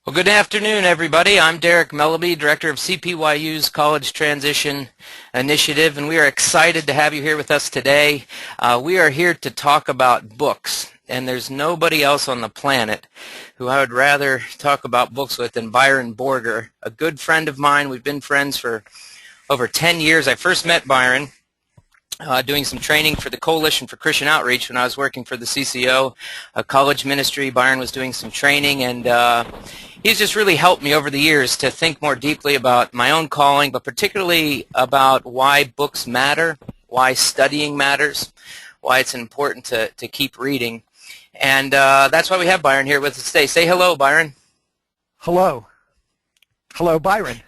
Well, good afternoon, everybody. I'm Derek Melleby, Director of CPYU's College Transition Initiative, and we are excited to have you here with us today. We are here to talk about books, and there's nobody else on the planet who I would rather talk about books with than Byron Borger, a good friend of mine. We've been friends for over 10 years. I first met Byron doing some training for the Coalition for Christian Outreach when I was working for the CCO, a college ministry. Byron was doing some training, and he's just really helped me over the years to think more deeply about my own calling, but particularly about why books matter, why studying matters, why it's important to keep reading. And that's why we have Byron here with us today. Say hello, Byron. Hello. Hello, Byron.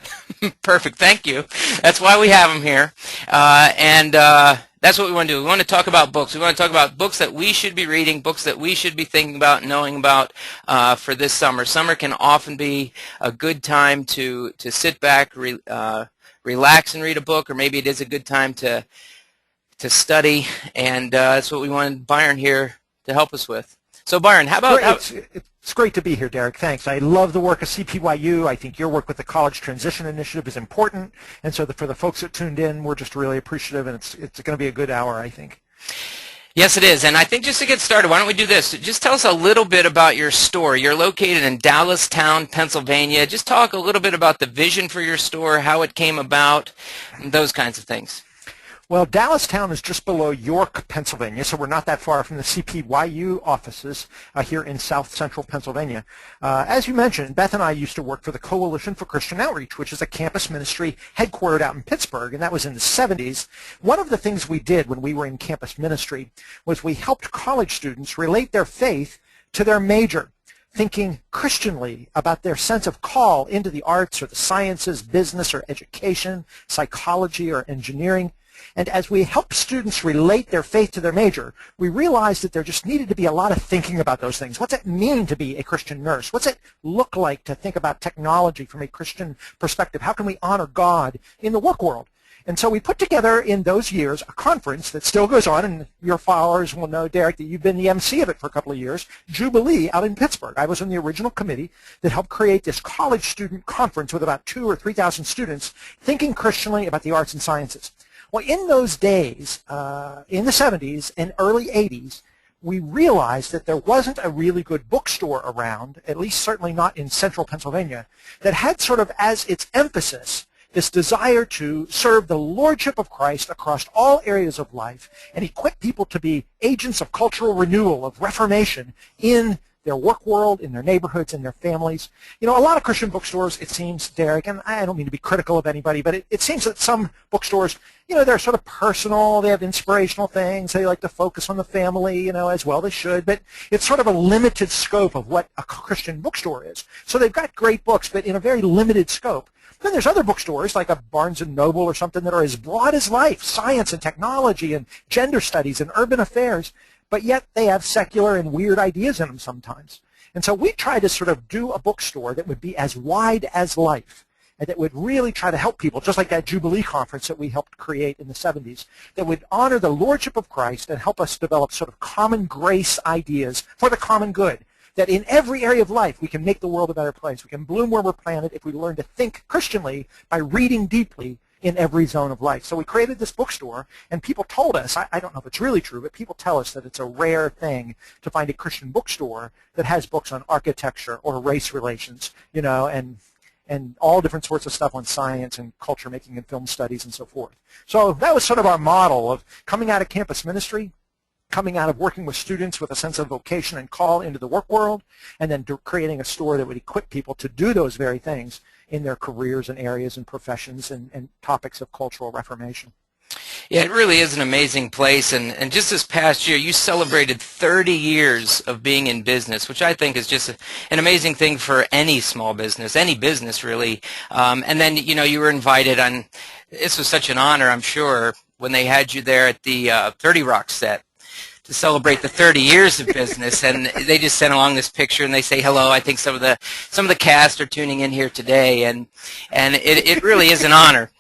Perfect. Thank you. That's why we have him here. That's what we want to do. We want to talk about books. We want to talk about books that we should be reading, books that we should be thinking about, knowing about for this summer. Summer can often be a good time to sit back, relax and read a book, or maybe it is a good time to study, and that's what we wanted Byron here to help us with. So, Byron, how about... It's great to be here, Derek. Thanks. I love the work of CPYU. I think your work with the College Transition Initiative is important. And so for the folks that tuned in, we're just really appreciative, and it's going to be a good hour, I think. Yes, it is. And I think just to get started, why don't we do this? Just tell us a little bit about your store. You're located in Dallastown, Pennsylvania. Just talk a little bit about the vision for your store, how it came about, and those kinds of things. Well, Dallastown is just below York, Pennsylvania, so we're not that far from the CPYU offices here in south central Pennsylvania. As you mentioned, Beth and I used to work for the Coalition for Christian Outreach, which is a campus ministry headquartered out in Pittsburgh, and that was in the 70s. One of the things we did when we were in campus ministry was we helped college students relate their faith to their major, thinking Christianly about their sense of call into the arts or the sciences, business or education, psychology or engineering. And as we helped students relate their faith to their major, we realized that there just needed to be a lot of thinking about those things. What's it mean to be a Christian nurse? What's it look like to think about technology from a Christian perspective? How can we honor God in the work world? And so we put together in those years a conference that still goes on, and your followers will know, Derek, that you've been the MC of it for a couple of years, Jubilee out in Pittsburgh. I was on the original committee that helped create this college student conference with about 2,000 or 3,000 students thinking Christianly about the arts and sciences. Well, in those days, in the 70s and early 80s, we realized that there wasn't a really good bookstore around, at least certainly not in central Pennsylvania, that had sort of as its emphasis this desire to serve the Lordship of Christ across all areas of life and equip people to be agents of cultural renewal, of reformation in their work world, in their neighborhoods, in their families. You know, a lot of Christian bookstores, it seems, Derek, and I don't mean to be critical of anybody, but it seems that some bookstores, you know, they're sort of personal, they have inspirational things, they like to focus on the family, you know, as well they should, but it's sort of a limited scope of what a Christian bookstore is. So they've got great books, but in a very limited scope. Then there's other bookstores like a Barnes & Noble or something that are as broad as life, science and technology and gender studies and urban affairs, but yet they have secular and weird ideas in them sometimes. And so we try to sort of do a bookstore that would be as wide as life and that would really try to help people, just like that Jubilee conference that we helped create in the 70s, that would honor the Lordship of Christ and help us develop sort of common grace ideas for the common good, that in every area of life we can make the world a better place. We can bloom where we're planted if we learn to think Christianly by reading deeply in every zone of life. So we created this bookstore, and people told us, I don't know if it's really true, but people tell us that it's a rare thing to find a Christian bookstore that has books on architecture or race relations, you know, and all different sorts of stuff on science and culture making and film studies and so forth. So that was sort of our model of coming out of campus ministry, coming out of working with students with a sense of vocation and call into the work world, and then creating a store that would equip people to do those very things in their careers and areas and professions and topics of cultural reformation. Yeah, it really is an amazing place, and just this past year you celebrated 30 years of being in business, which I think is just an amazing thing for any small business, any business really. And then, you know, you were invited on, this was such an honor, I'm sure, when they had you there at the 30 Rock set to celebrate the 30 years of business, and they just sent along this picture and they say hello. I think some of the cast are tuning in here today, and it really is an honor.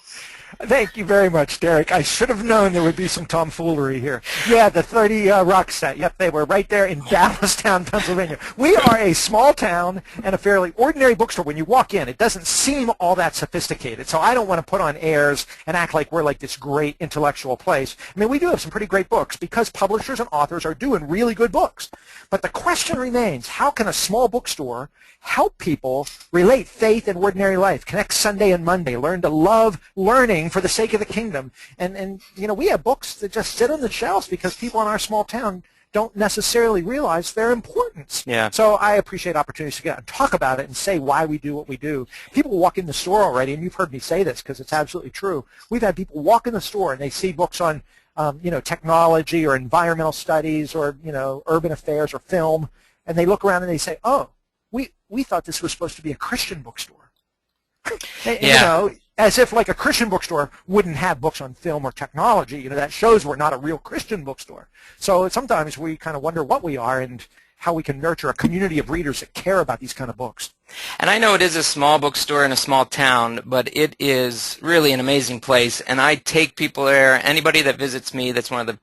Thank you very much, Derek. I should have known there would be some tomfoolery here. Yeah, the 30 Rock set. Yep, they were right there in Dallastown, Pennsylvania. We are a small town and a fairly ordinary bookstore. When you walk in, it doesn't seem all that sophisticated. So I don't want to put on airs and act like we're like this great intellectual place. I mean, we do have some pretty great books because publishers and authors are doing really good books. But the question remains, how can a small bookstore help people relate faith and ordinary life, connect Sunday and Monday, learn to love learning for the sake of the kingdom? And you know, we have books that just sit on the shelves because people in our small town don't necessarily realize their importance. Yeah. So I appreciate opportunities to get out and talk about it and say why we do what we do. People walk in the store already, and you've heard me say this because it's absolutely true. We've had people walk in the store and they see books on you know, technology or environmental studies or, you know, urban affairs or film, and they look around and they say, oh, we thought this was supposed to be a Christian bookstore. Yeah. You know, as if like a Christian bookstore wouldn't have books on film or technology. You know, that shows we're not a real Christian bookstore. So sometimes we kind of wonder what we are and how we can nurture a community of readers that care about these kind of books. And I know it is a small bookstore in a small town, but it is really an amazing place. And I take people there. Anybody that visits me, that's one of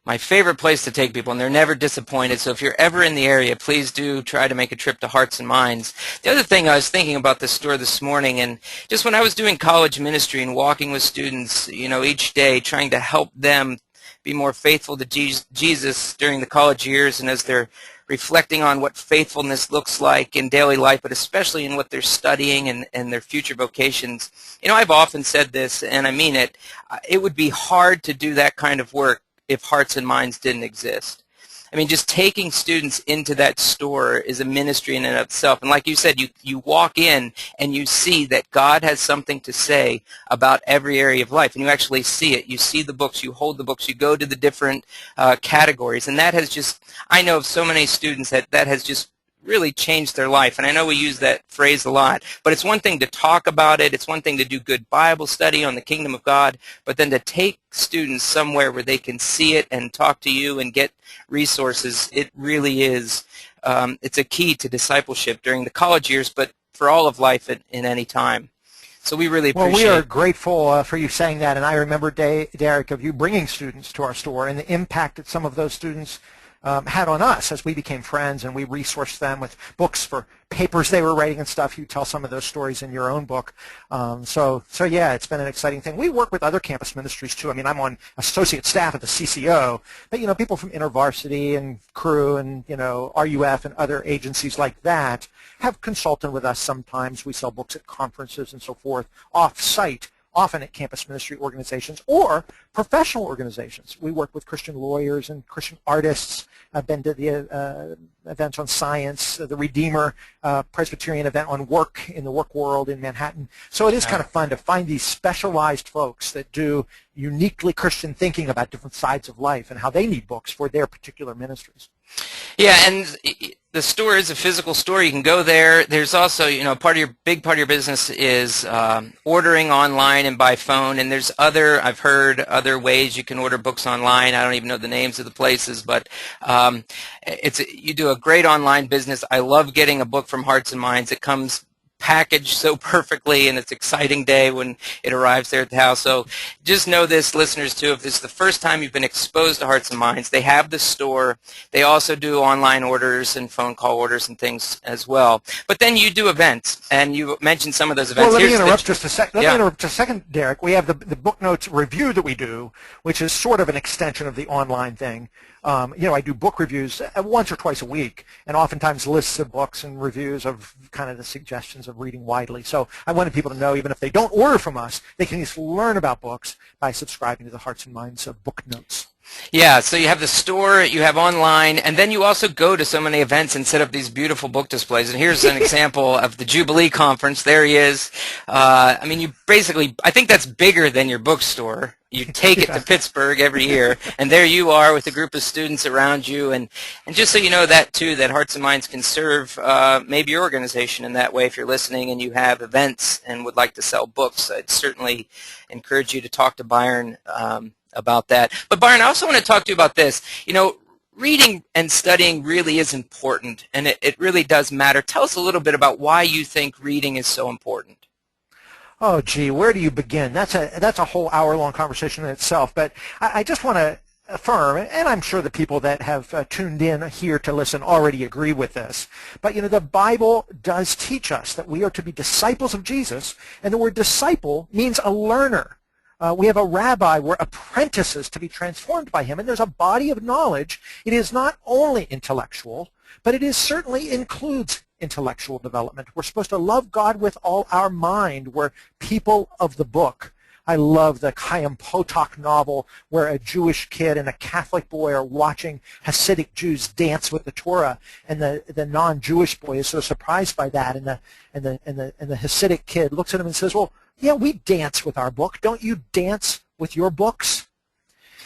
my favorite place to take people, and they're never disappointed. So if you're ever in the area, please do try to make a trip to Hearts and Minds. The other thing, I was thinking about this store this morning, and just when I was doing college ministry and walking with students, you know, each day, trying to help them be more faithful to Jesus during the college years, and as they're reflecting on what faithfulness looks like in daily life, but especially in what they're studying and their future vocations. You know, I've often said this, and I mean it, it would be hard to do that kind of work if Hearts and Minds didn't exist. I mean, just taking students into that store is a ministry in and of itself. And like you said, you walk in and you see that God has something to say about every area of life. And you actually see it. You see the books, you hold the books, you go to the different categories. And that has just, I know of so many students that has just really changed their life. And I know we use that phrase a lot, but it's one thing to talk about it. It's one thing to do good Bible study on the kingdom of God, but then to take students somewhere where they can see it and talk to you and get resources, it really is, it's a key to discipleship during the college years, but for all of life in any time. So we really appreciate it. Well, we are grateful for you saying that, and I remember, Derek, of you bringing students to our store and the impact that some of those students had on us as we became friends, and we resourced them with books for papers they were writing and stuff. You tell some of those stories in your own book. So yeah, it's been an exciting thing. We work with other campus ministries too. I mean, I'm on associate staff at the CCO, but you know, people from InterVarsity and Crew and you know RUF and other agencies like that have consulted with us sometimes. We sell books at conferences and so forth off-site, often at campus ministry organizations or professional organizations. We work with Christian lawyers and Christian artists. I've been to the event on science, the Redeemer Presbyterian event on work in the work world in Manhattan. So it is kind of fun to find these specialized folks that do uniquely Christian thinking about different sides of life and how they need books for their particular ministries. Yeah, and the store is a physical store. You can go there. There's also, you know, big part of your business is ordering online and by phone. And there's I've heard other ways you can order books online. I don't even know the names of the places, but you do a great online business. I love getting a book from Hearts and Minds. It comes packaged so perfectly, and it's an exciting day when it arrives there at the house. So just know this, listeners, too, if this is the first time you've been exposed to Hearts and Minds, they have the store. They also do online orders and phone call orders and things as well. But then you do events, and you mentioned some of those events. Well, let me interrupt just a second, Derek. We have the book notes review that we do, which is sort of an extension of the online thing. You know, I do book reviews once or twice a week, and oftentimes lists of books and reviews of kind of the suggestions of reading widely. So I wanted people to know, even if they don't order from us, they can just learn about books by subscribing to the Hearts and Minds book notes. Yeah, so you have the store, you have online, and then you also go to so many events and set up these beautiful book displays. And here's an example of the Jubilee Conference. There he is. I mean, you basically, I think that's bigger than your bookstore. You take it to Pittsburgh every year, and there you are with a group of students around you. And just so you know that, too, that Hearts and Minds can serve maybe your organization in that way. If you're listening and you have events and would like to sell books, I'd certainly encourage you to talk to Byron about that. But Byron, I also want to talk to you about this. You know, reading and studying really is important, and it really does matter. Tell us a little bit about why you think reading is so important. Oh, gee, where do you begin? That's a whole hour-long conversation in itself. But I just want to affirm, and I'm sure the people that have tuned in here to listen already agree with this, but the Bible does teach us that we are to be disciples of Jesus, and the word disciple means a learner. We have a rabbi, we're apprentices to be transformed by him, and there's a body of knowledge. It is not only intellectual, but it certainly includes intellectual development. We're supposed to love God with all our mind. We're people of the book. I love the Chaim Potok novel where a Jewish kid and a Catholic boy are watching Hasidic Jews dance with the Torah, and the non-Jewish boy is so surprised by that, and the Hasidic kid looks at him and says, "Well, yeah, we dance with our book. Don't you dance with your books?"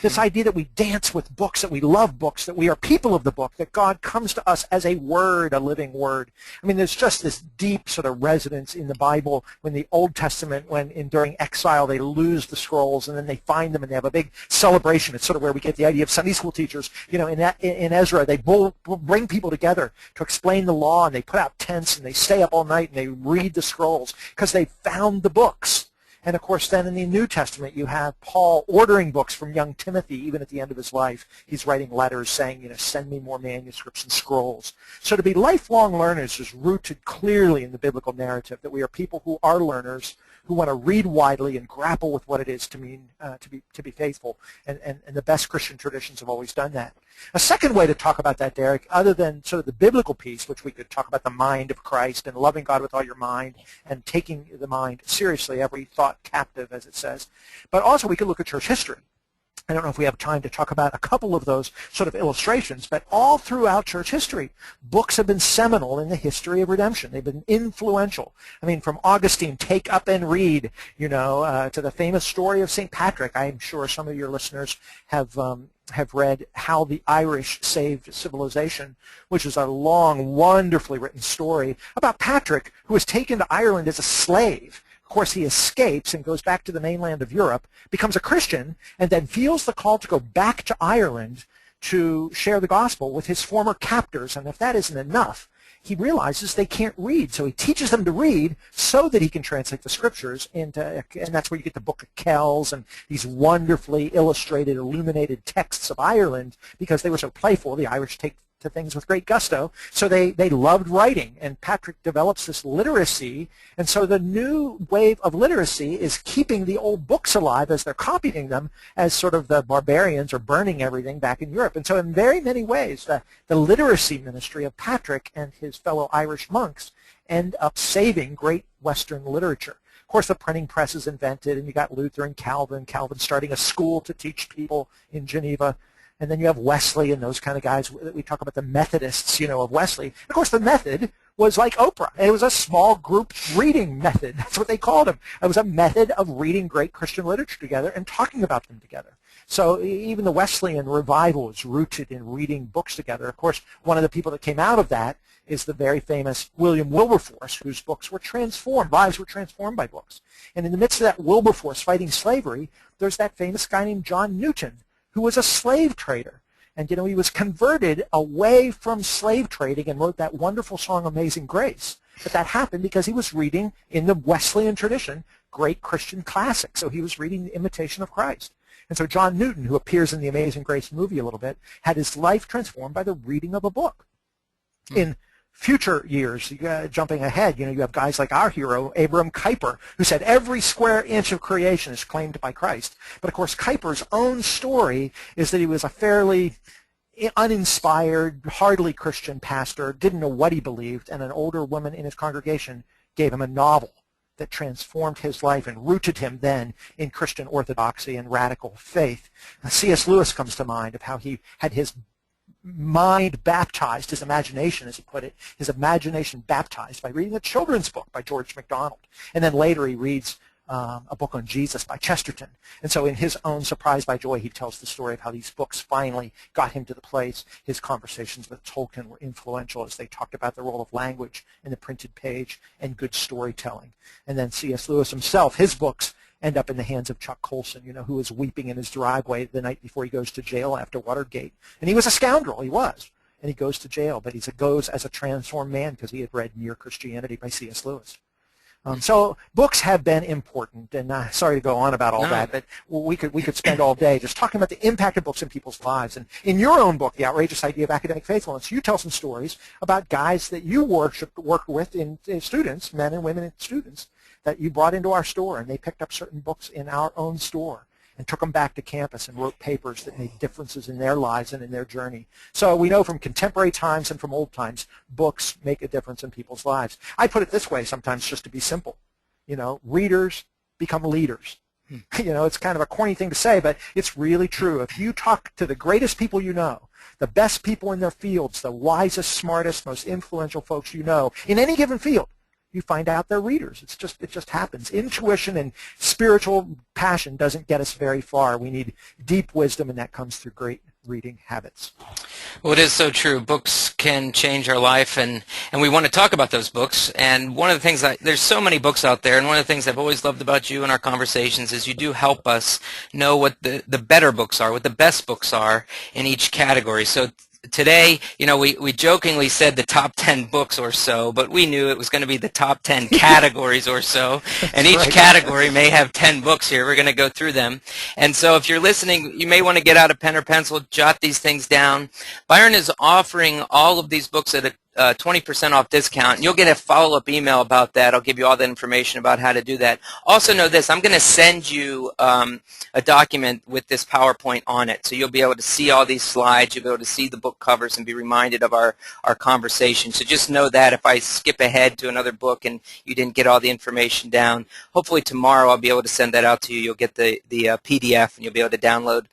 This idea that we dance with books, that we love books, that we are people of the book, that God comes to us as a word, a living word. I mean, there's just this deep sort of resonance in the Bible when the Old Testament, during exile, they lose the scrolls and then they find them and they have a big celebration. It's sort of where we get the idea of Sunday school teachers. In Ezra, they bring people together to explain the law, and they put out tents and they stay up all night and they read the scrolls because they found the books. And, of course, then in the New Testament, you have Paul ordering books from young Timothy, even at the end of his life. He's writing letters saying, send me more manuscripts and scrolls. So to be lifelong learners is rooted clearly in the biblical narrative, that we are people who are learners, who want to read widely and grapple with what it is to mean to be faithful. And the best Christian traditions have always done that. A second way to talk about that, Derek, other than sort of the biblical piece, which we could talk about the mind of Christ and loving God with all your mind and taking the mind seriously, every thought captive, as it says, but also we could look at church history. I don't know if we have time to talk about a couple of those sort of illustrations, but all throughout church history, books have been seminal in the history of redemption. They've been influential. I mean, from Augustine, Take Up and Read, to the famous story of St. Patrick. I'm sure some of your listeners have read How the Irish Saved Civilization, which is a long, wonderfully written story about Patrick, who was taken to Ireland as a slave. Of course, he escapes and goes back to the mainland of Europe, becomes a Christian, and then feels the call to go back to Ireland to share the gospel with his former captors. And if that isn't enough, he realizes they can't read. So he teaches them to read so that he can translate the scriptures and that's where you get the Book of Kells and these wonderfully illustrated, illuminated texts of Ireland, because they were so playful. The Irish take to things with great gusto. So they loved writing, and Patrick develops this literacy, and so the new wave of literacy is keeping the old books alive as they're copying them, as sort of the barbarians are burning everything back in Europe. And so in very many ways, the literacy ministry of Patrick and his fellow Irish monks end up saving great Western literature. Of course, the printing press is invented, and you got Luther and Calvin starting a school to teach people in Geneva. And then you have Wesley and those kind of guys. We talk about the Methodists, of Wesley. Of course, the method was like Oprah. It was a small group reading method. That's what they called them. It was a method of reading great Christian literature together and talking about them together. So even the Wesleyan revival is rooted in reading books together. Of course, one of the people that came out of that is the very famous William Wilberforce, whose books were transformed, lives were transformed by books. And in the midst of that Wilberforce fighting slavery, there's that famous guy named John Newton, who was a slave trader. And, he was converted away from slave trading and wrote that wonderful song, Amazing Grace. But that happened because he was reading, in the Wesleyan tradition, great Christian classics. So he was reading The Imitation of Christ. And so John Newton, who appears in the Amazing Grace movie a little bit, had his life transformed by the reading of a book. In future years, jumping ahead, you have guys like our hero, Abram Kuyper, who said every square inch of creation is claimed by Christ. But, of course, Kuyper's own story is that he was a fairly uninspired, hardly Christian pastor, didn't know what he believed, and an older woman in his congregation gave him a novel that transformed his life and rooted him then in Christian orthodoxy and radical faith. C.S. Lewis comes to mind, of how he had his mind baptized, his imagination, as he put it, his imagination baptized by reading a children's book by George MacDonald. And then later he reads a book on Jesus by Chesterton. And so in his own Surprised by Joy, he tells the story of how these books finally got him to the place. His conversations with Tolkien were influential as they talked about the role of language in the printed page and good storytelling. And then C.S. Lewis himself, his books end up in the hands of Chuck Colson, who was weeping in his driveway the night before he goes to jail after Watergate. And he was a scoundrel, he was. And he goes to jail, but he goes as a transformed man because he had read Mere Christianity by C.S. Lewis. So books have been important, and sorry to go on about all that, but we could spend all day just talking about the impact of books in people's lives. And in your own book, The Outrageous Idea of Academic Faithfulness, you tell some stories about guys that you worked with in students, men and women and students, that you brought into our store, and they picked up certain books in our own store and took them back to campus and wrote papers that made differences in their lives and in their journey. So we know from contemporary times and from old times, books make a difference in people's lives. I put it this way sometimes just to be simple. Readers become leaders. It's kind of a corny thing to say, but it's really true. If you talk to the greatest people you know, the best people in their fields, the wisest, smartest, most influential folks you know, in any given field, you find out they're readers. It just happens. Intuition and spiritual passion doesn't get us very far. We need deep wisdom, and that comes through great reading habits. Well, it is so true. Books can change our life, and we want to talk about those books. And one of the things there's so many books out there, and one of the things I've always loved about you and our conversations is you do help us know what the better books are, what the best books are in each category. So today, we jokingly said the top 10 books or so, but we knew it was going to be the top 10 categories or so, and each category may have 10 books here. We're going to go through them. And so if you're listening, you may want to get out a pen or pencil, jot these things down. Byron is offering all of these books at a 20% off discount, and you'll get a follow-up email about that. I'll give you all the information about how to do that. Also know this, I'm going to send you a document with this PowerPoint on it, so you'll be able to see all these slides, you'll be able to see the book covers and be reminded of our conversation. So just know that if I skip ahead to another book and you didn't get all the information down, hopefully tomorrow I'll be able to send that out to you. You'll get the PDF, and you'll be able to download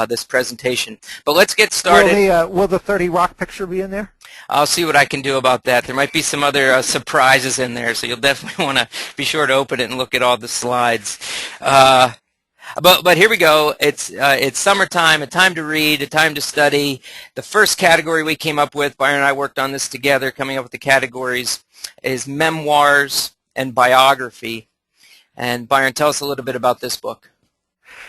this presentation. But let's get started. Will the 30 Rock picture be in there? I'll see what I can do about that. There might be some other surprises in there, so you'll definitely want to be sure to open it and look at all the slides. But here we go. It's summertime, a time to read, a time to study. The first category we came up with, Byron and I worked on this together, coming up with the categories, is memoirs and biography. And Byron, tell us a little bit about this book.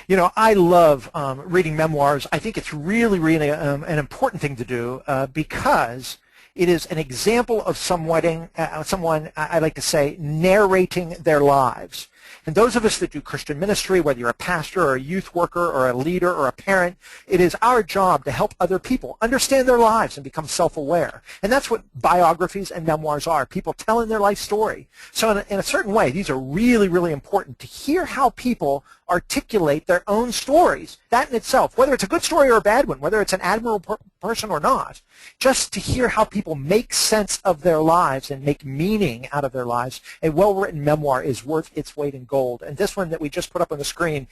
I love reading memoirs. I think it's really, really an important thing to do because it is an example of someone, I like to say, narrating their lives. And those of us that do Christian ministry, whether you're a pastor or a youth worker or a leader or a parent, it is our job to help other people understand their lives and become self-aware. And that's what biographies and memoirs are, people telling their life story. So in a certain way, these are really, really important to hear how people articulate their own stories. That in itself, whether it's a good story or a bad one, whether it's an admirable person or not, just to hear how people make sense of their lives and make meaning out of their lives, a well-written memoir is worth its weight in gold. And this one that we just put up on the screen,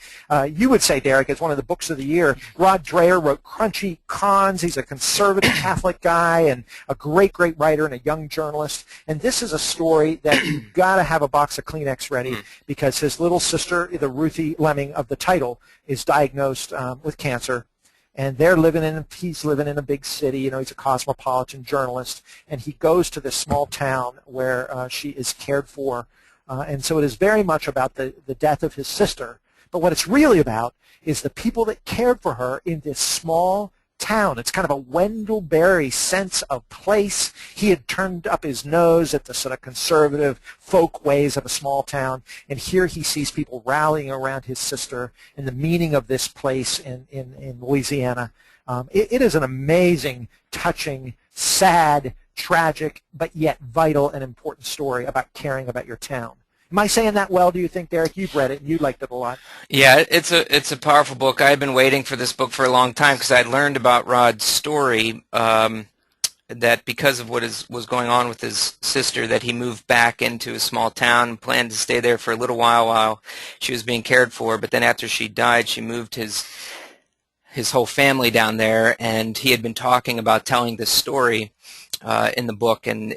you would say, Derek, is one of the books of the year. Rod Dreher wrote Crunchy Cons. He's a conservative Catholic guy and a great, great writer and a young journalist. And this is a story that you've got to have a box of Kleenex ready because his little sister, the Ruthie Lemming of the title, is diagnosed with cancer. And he's living in a big city. He's a cosmopolitan journalist. And he goes to this small town where she is cared for. And so it is very much about the death of his sister. But what it's really about is the people that cared for her in this small town. It's kind of a Wendell Berry sense of place. He had turned up his nose at the sort of conservative folk ways of a small town, and here he sees people rallying around his sister and the meaning of this place in Louisiana. It is an amazing, touching, sad, tragic, but yet vital and important story about caring about your town. Am I saying that well, do you think, Derek? You've read it, and you liked it a lot. Yeah, it's a powerful book. I've been waiting for this book for a long time because I'd learned about Rod's story, that because of what was going on with his sister, that he moved back into a small town and planned to stay there for a little while she was being cared for. But then after she died, she moved his whole family down there, and he had been talking about telling this story in the book, and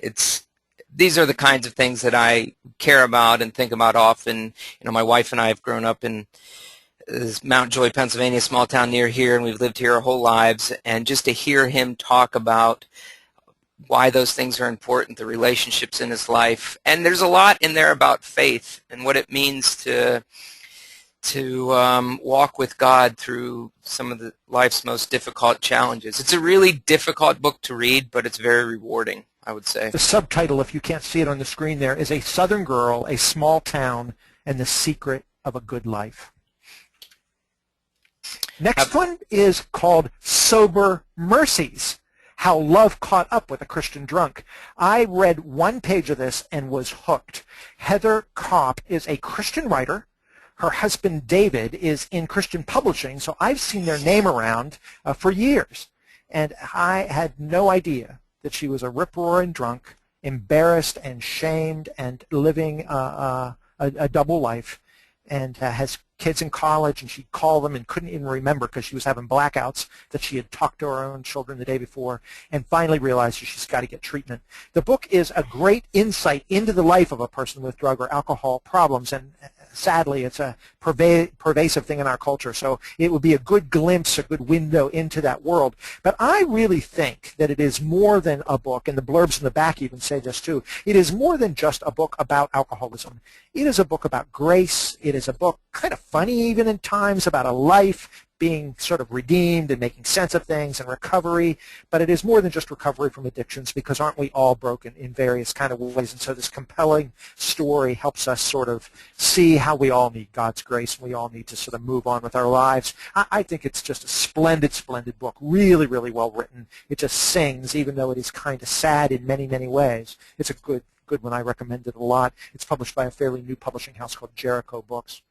these are the kinds of things that I care about and think about often. My wife and I have grown up in Mount Joy, Pennsylvania, a small town near here, and we've lived here our whole lives. And just to hear him talk about why those things are important, the relationships in his life. And there's a lot in there about faith and what it means to walk with God through some of life's most difficult challenges. It's a really difficult book to read, but it's very rewarding. I would say. The subtitle, if you can't see it on the screen there, is A Southern Girl, a Small Town, and the Secret of a Good Life. Next one is called Sober Mercies, How Love Caught Up with a Christian Drunk. I read one page of this and was hooked. Heather Kopp is a Christian writer. Her husband, David, is in Christian publishing, so I've seen their name around for years. And I had no idea that she was a rip-roaring drunk, embarrassed and shamed and living a double life, and has kids in college, and she'd call them and couldn't even remember because she was having blackouts that she had talked to her own children the day before, and finally realized that she's got to get treatment. The book is a great insight into the life of a person with drug or alcohol problems, and sadly it's a pervasive thing in our culture, so it would be a good glimpse, a good window into that world. But I really think that it is more than a book, and the blurbs in the back even say this too. It is more than just a book about alcoholism. It is a book about grace. It is a book kind of funny even in times, about a life being sort of redeemed and making sense of things and recovery. But it is more than just recovery from addictions, because aren't we all broken in various kind of ways? And so this compelling story helps us sort of see how we all need God's grace, and we all need to sort of move on with our lives. I think it's just a splendid, splendid book, really, really well written. It just sings, even though it is kind of sad in many, many ways. It's a good one. I recommend it a lot. It's published by a fairly new publishing house called Jericho Books.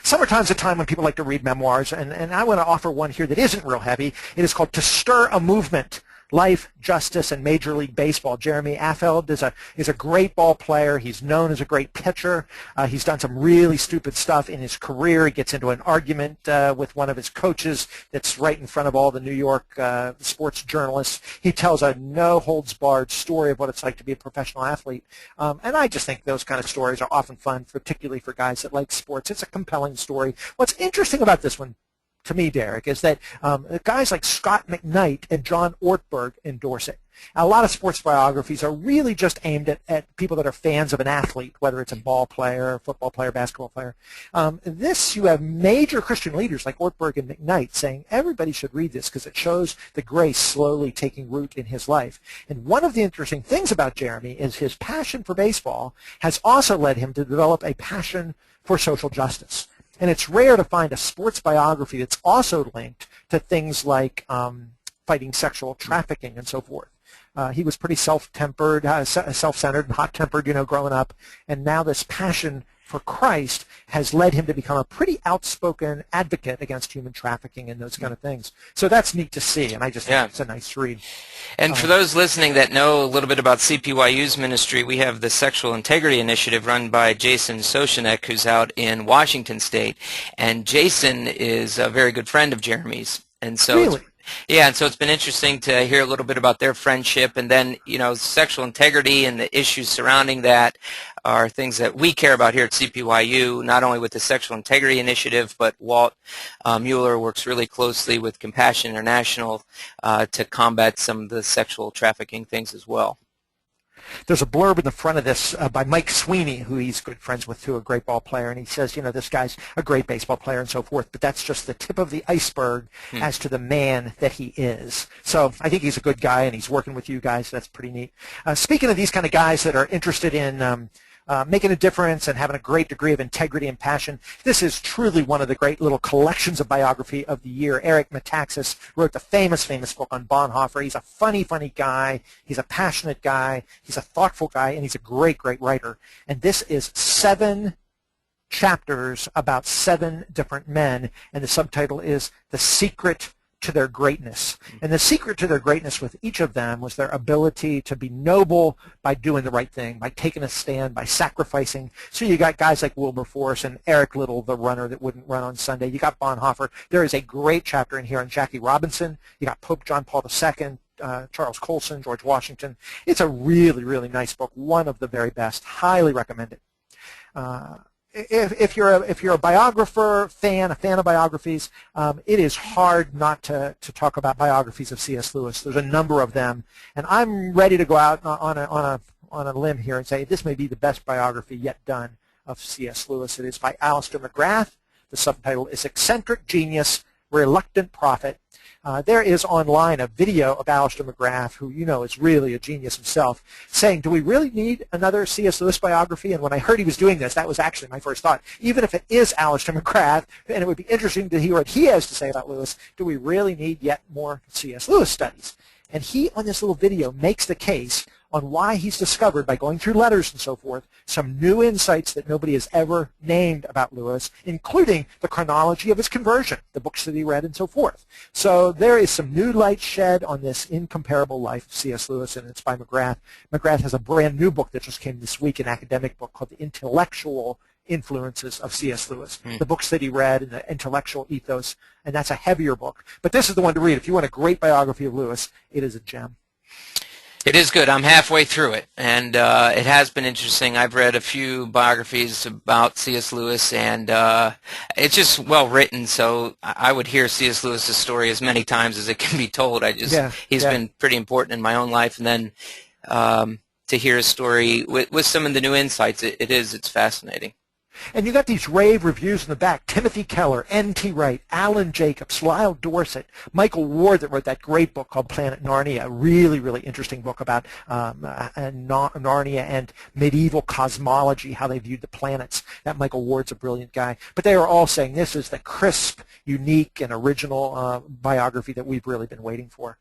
Summertime's a time when people like to read memoirs, and I want to offer one here that isn't real heavy. It is called To Stir a Movement, Life, Justice, and Major League Baseball. Jeremy Affeldt is a great ball player. He's known as a great pitcher. He's done some really stupid stuff in his career. He gets into an argument with one of his coaches that's right in front of all the New York sports journalists. He tells a no-holds-barred story of what it's like to be a professional athlete. And I just think those kind of stories are often fun, particularly for guys that like sports. It's a compelling story. What's interesting about this one, to me, Derek, is that guys like Scott McKnight and John Ortberg endorse it. A lot of sports biographies are really just aimed at people that are fans of an athlete, whether it's a ball player, football player, basketball player. This, you have major Christian leaders like Ortberg and McKnight saying everybody should read this because it shows the grace slowly taking root in his life. And one of the interesting things about Jeremy is his passion for baseball has also led him to develop a passion for social justice. And it's rare to find a sports biography that's also linked to things like fighting sexual trafficking and so forth. He was pretty self-tempered, self-centered, and hot-tempered, growing up. And now this passion for Christ has led him to become a pretty outspoken advocate against human trafficking and those kind of things. So that's neat to see, and I just think it's a nice read. And for those listening that know a little bit about CPYU's ministry, we have the Sexual Integrity Initiative run by Jason Soshanek, who's out in Washington State. And Jason is a very good friend of Jeremy's. And so really? Yeah, and so it's been interesting to hear a little bit about their friendship, and then, sexual integrity and the issues surrounding that are things that we care about here at CPYU, not only with the Sexual Integrity Initiative, but Walt Mueller works really closely with Compassion International to combat some of the sexual trafficking things as well. There's a blurb in the front of this by Mike Sweeney, who he's good friends with too, a great ball player, and he says, this guy's a great baseball player and so forth, but that's just the tip of the iceberg as to the man that he is. So I think he's a good guy, and he's working with you guys. That's pretty neat. Speaking of these kind of guys that are interested in making a difference and having a great degree of integrity and passion, this is truly one of the great little collections of biography of the year. Eric Metaxas wrote the famous book on Bonhoeffer. He's a funny guy. He's a passionate guy. He's a thoughtful guy, and he's a great writer. And this is 7 chapters about 7 different men, and the subtitle is The Secret to Their Greatness. And the secret to their greatness with each of them was their ability to be noble by doing the right thing, by taking a stand, by sacrificing. So you got guys like Wilberforce and Eric Liddell, the runner that wouldn't run on Sunday. You got Bonhoeffer. There is a great chapter in here on Jackie Robinson. You got Pope John Paul II, Charles Colson, George Washington. It's a really nice book, one of the very best. Highly recommend it. If you're a biographer a fan of biographies, it is hard not to talk about biographies of C.S. Lewis. There's a number of them, and I'm ready to go out on a limb here and say this may be the best biography yet done of C.S. Lewis. It is by Alistair McGrath. The subtitle is Eccentric Genius, Reluctant Prophet. There is online a video of Alistair McGrath, who you know is really a genius himself, saying, do we really need another C.S. Lewis biography? And when I heard he was doing this, that was actually my first thought. Even if it is Alistair McGrath, and it would be interesting to hear what he has to say about Lewis, do we really need yet more C.S. Lewis studies? And he, on this little video, makes the case on why he's discovered, by going through letters and so forth, some new insights that nobody has ever named about Lewis, including the chronology of his conversion, the books that he read, and so forth. So there is some new light shed on this incomparable life of C.S. Lewis, and it's by McGrath. McGrath has a brand new book that just came this week, an academic book called The Intellectual Influences of C.S. Lewis, the books that he read and the intellectual ethos, and that's a heavier book. But this is the one to read. If you want a great biography of Lewis, it is a gem. It is good. I'm halfway through it, and it has been interesting. I've read a few biographies about C.S. Lewis, and it's just well written, so I would hear C.S. Lewis's story as many times as it can be told. He's been pretty important in my own life, and then to hear his story with some of the new insights, it's fascinating. And you got these rave reviews in the back. Timothy Keller, N.T. Wright, Alan Jacobs, Lyle Dorset, Michael Ward that wrote that great book called Planet Narnia, a really, really interesting book about Narnia and medieval cosmology, how they viewed the planets. That Michael Ward's a brilliant guy. But they are all saying this is the crisp, unique, and original biography that we've really been waiting for.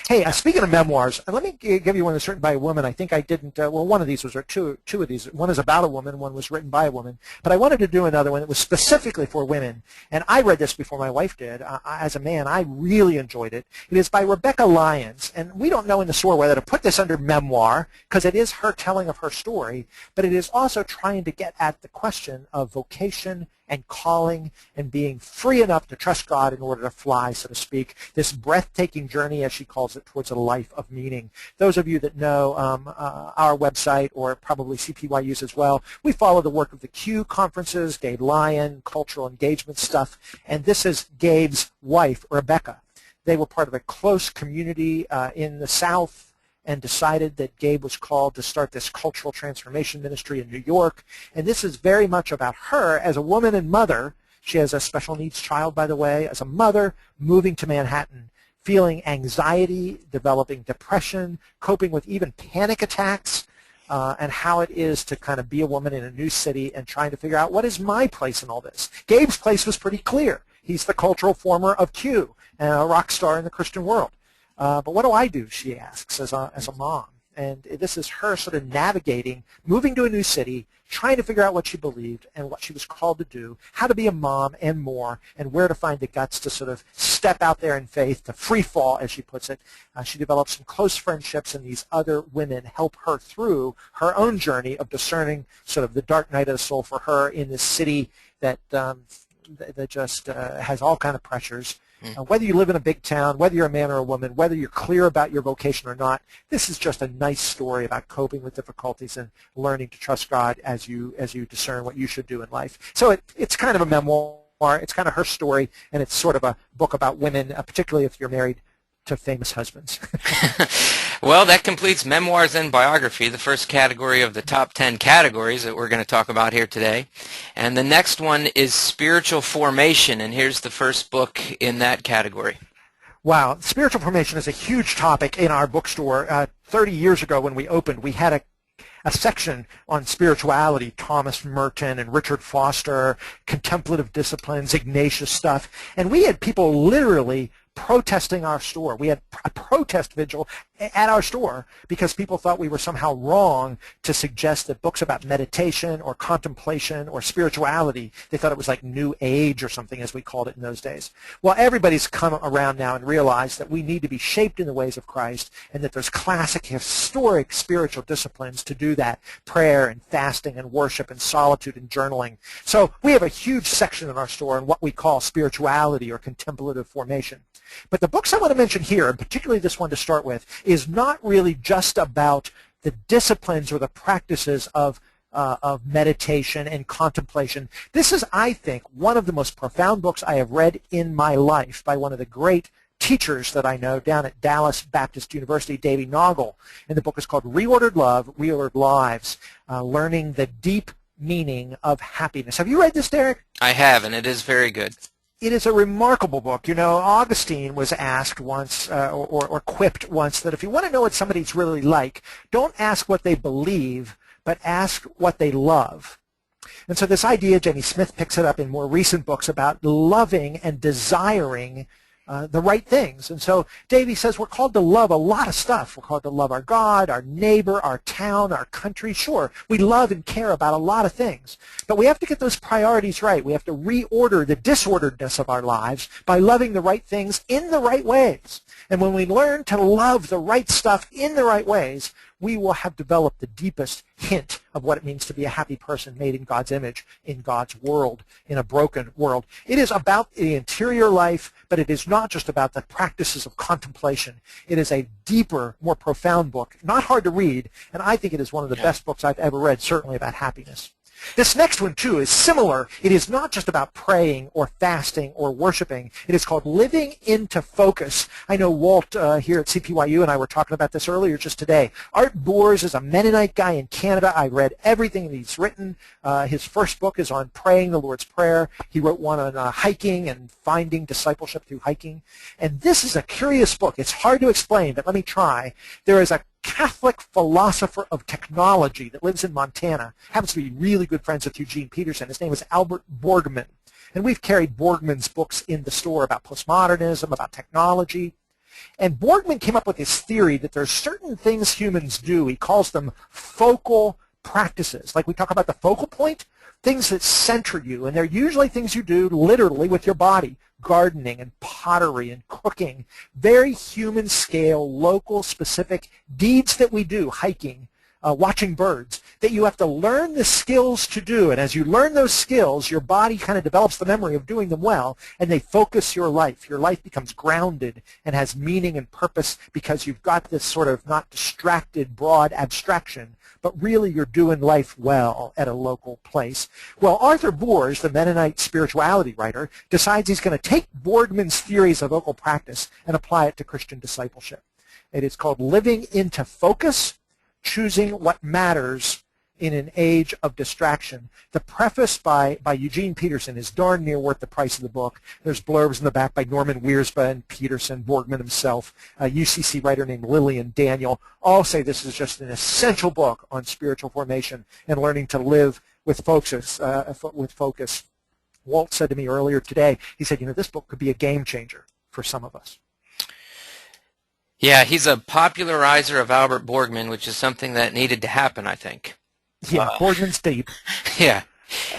Hey, speaking of memoirs, let me give you one that's written by a woman. I think I didn't, well, one of these was, or two of these. One is about a woman, one was written by a woman. But I wanted to do another one that was specifically for women. And I read this before my wife did. As a man, I really enjoyed it. It is by Rebecca Lyons. And we don't know in the store whether to put this under memoir, because it is her telling of her story, but it is also trying to get at the question of vocation and calling and being free enough to trust God in order to fly, so to speak, this breathtaking journey, as she calls it, towards a life of meaning. Those of you that know our website, or probably CPYU's as well, we follow the work of the Q conferences, Gabe Lyon, cultural engagement stuff, and this is Gabe's wife, Rebecca. They were part of a close community in the South, and decided that Gabe was called to start this cultural transformation ministry in New York. And this is very much about her as a woman and mother. She has a special needs child, by the way, as a mother moving to Manhattan, feeling anxiety, developing depression, coping with even panic attacks, and how it is to kind of be a woman in a new city and trying to figure out, what is my place in all this? Gabe's place was pretty clear. He's the cultural former of Q and a rock star in the Christian world. But what do I do, she asks, as a mom? And this is her sort of navigating, moving to a new city, trying to figure out what she believed and what she was called to do, how to be a mom and more, and where to find the guts to sort of step out there in faith, to free fall, as she puts it. She develops some close friendships, and these other women help her through her own journey of discerning sort of the dark night of the soul for her in this city that just has all kind of pressures. Whether you live in a big town, whether you're a man or a woman, whether you're clear about your vocation or not, this is just a nice story about coping with difficulties and learning to trust God as you discern what you should do in life. So it's kind of a memoir. It's kind of her story, and it's sort of a book about women, particularly if you're married to famous husbands. Well, that completes memoirs and biography, the first category of the top 10 categories that we're going to talk about here today. And the next one is spiritual formation, and here's the first book in that category. Wow, spiritual formation is a huge topic in our bookstore. 30 years ago when we opened, we had a section on spirituality, Thomas Merton and Richard Foster, contemplative disciplines, Ignatius stuff, and we had people literally protesting our store. We had a protest vigil at our store because people thought we were somehow wrong to suggest that books about meditation or contemplation or spirituality, they thought it was like New Age or something, as we called it in those days. Well, everybody's come around now and realized that we need to be shaped in the ways of Christ, and that there's classic historic spiritual disciplines to do that: prayer and fasting and worship and solitude and journaling. So we have a huge section in our store on what we call spirituality or contemplative formation. But the books I want to mention here, and particularly this one to start with, is not really just about the disciplines or the practices of meditation and contemplation. This is, I think, one of the most profound books I have read in my life by one of the great teachers that I know down at Dallas Baptist University, Davy Noggle. And the book is called Reordered Love, Reordered Lives, Learning the Deep Meaning of Happiness. Have you read this, Derek? I have, and it is very good. It is a remarkable book. You know, Augustine was asked once, or quipped once, that if you want to know what somebody's really like, don't ask what they believe, but ask what they love. And so this idea, Jenny Smith picks it up in more recent books about loving and desiring the right things. And so Davy says we're called to love a lot of stuff. We're called to love our God, our neighbor, our town, our country. Sure, we love and care about a lot of things. But we have to get those priorities right. We have to reorder the disorderedness of our lives by loving the right things in the right ways. And when we learn to love the right stuff in the right ways, we will have developed the deepest hint of what it means to be a happy person made in God's image, in God's world, in a broken world. It is about the interior life, but it is not just about the practices of contemplation. It is a deeper, more profound book, not hard to read, and I think it is one of the best books I've ever read, certainly about happiness. This next one, too, is similar. It is not just about praying or fasting or worshiping. It is called Living into Focus. I know Walt here at CPYU and I were talking about this earlier just today. Art Boers is a Mennonite guy in Canada. I read everything that he's written. His first book is on praying the Lord's Prayer. He wrote one on hiking and finding discipleship through hiking. And this is a curious book. It's hard to explain, but let me try. There is a Catholic philosopher of technology that lives in Montana, happens to be really good friends with Eugene Peterson. His name is Albert Borgman. And we've carried Borgman's books in the store about postmodernism, about technology. And Borgman came up with this theory that there are certain things humans do. He calls them focal practices. Like we talk about the focal point, things that center you. And they're usually things you do literally with your body. Gardening and pottery and cooking, very human scale, local, specific deeds that we do, hiking, watching birds, that you have to learn the skills to do. And as you learn those skills, your body kind of develops the memory of doing them well, and they focus your life. Your life becomes grounded and has meaning and purpose because you've got this sort of not distracted, broad abstraction, but really you're doing life well at a local place. Well, Arthur Boers, the Mennonite spirituality writer, decides he's going to take Borgman's theories of local practice and apply it to Christian discipleship. It is called Living into Focus, Choosing What Matters in an Age of Distraction. The preface by Eugene Peterson is darn near worth the price of the book. There's blurbs in the back by Norman Wiersbe and Peterson, Borgman himself, a UCC writer named Lillian Daniel. All say this is just an essential book on spiritual formation and learning to live with focus. Walt said to me earlier today, he said, you know, this book could be a game changer for some of us. Yeah, he's a popularizer of Albert Borgman, which is something that needed to happen, I think. Yeah, Borgman's deep. Yeah.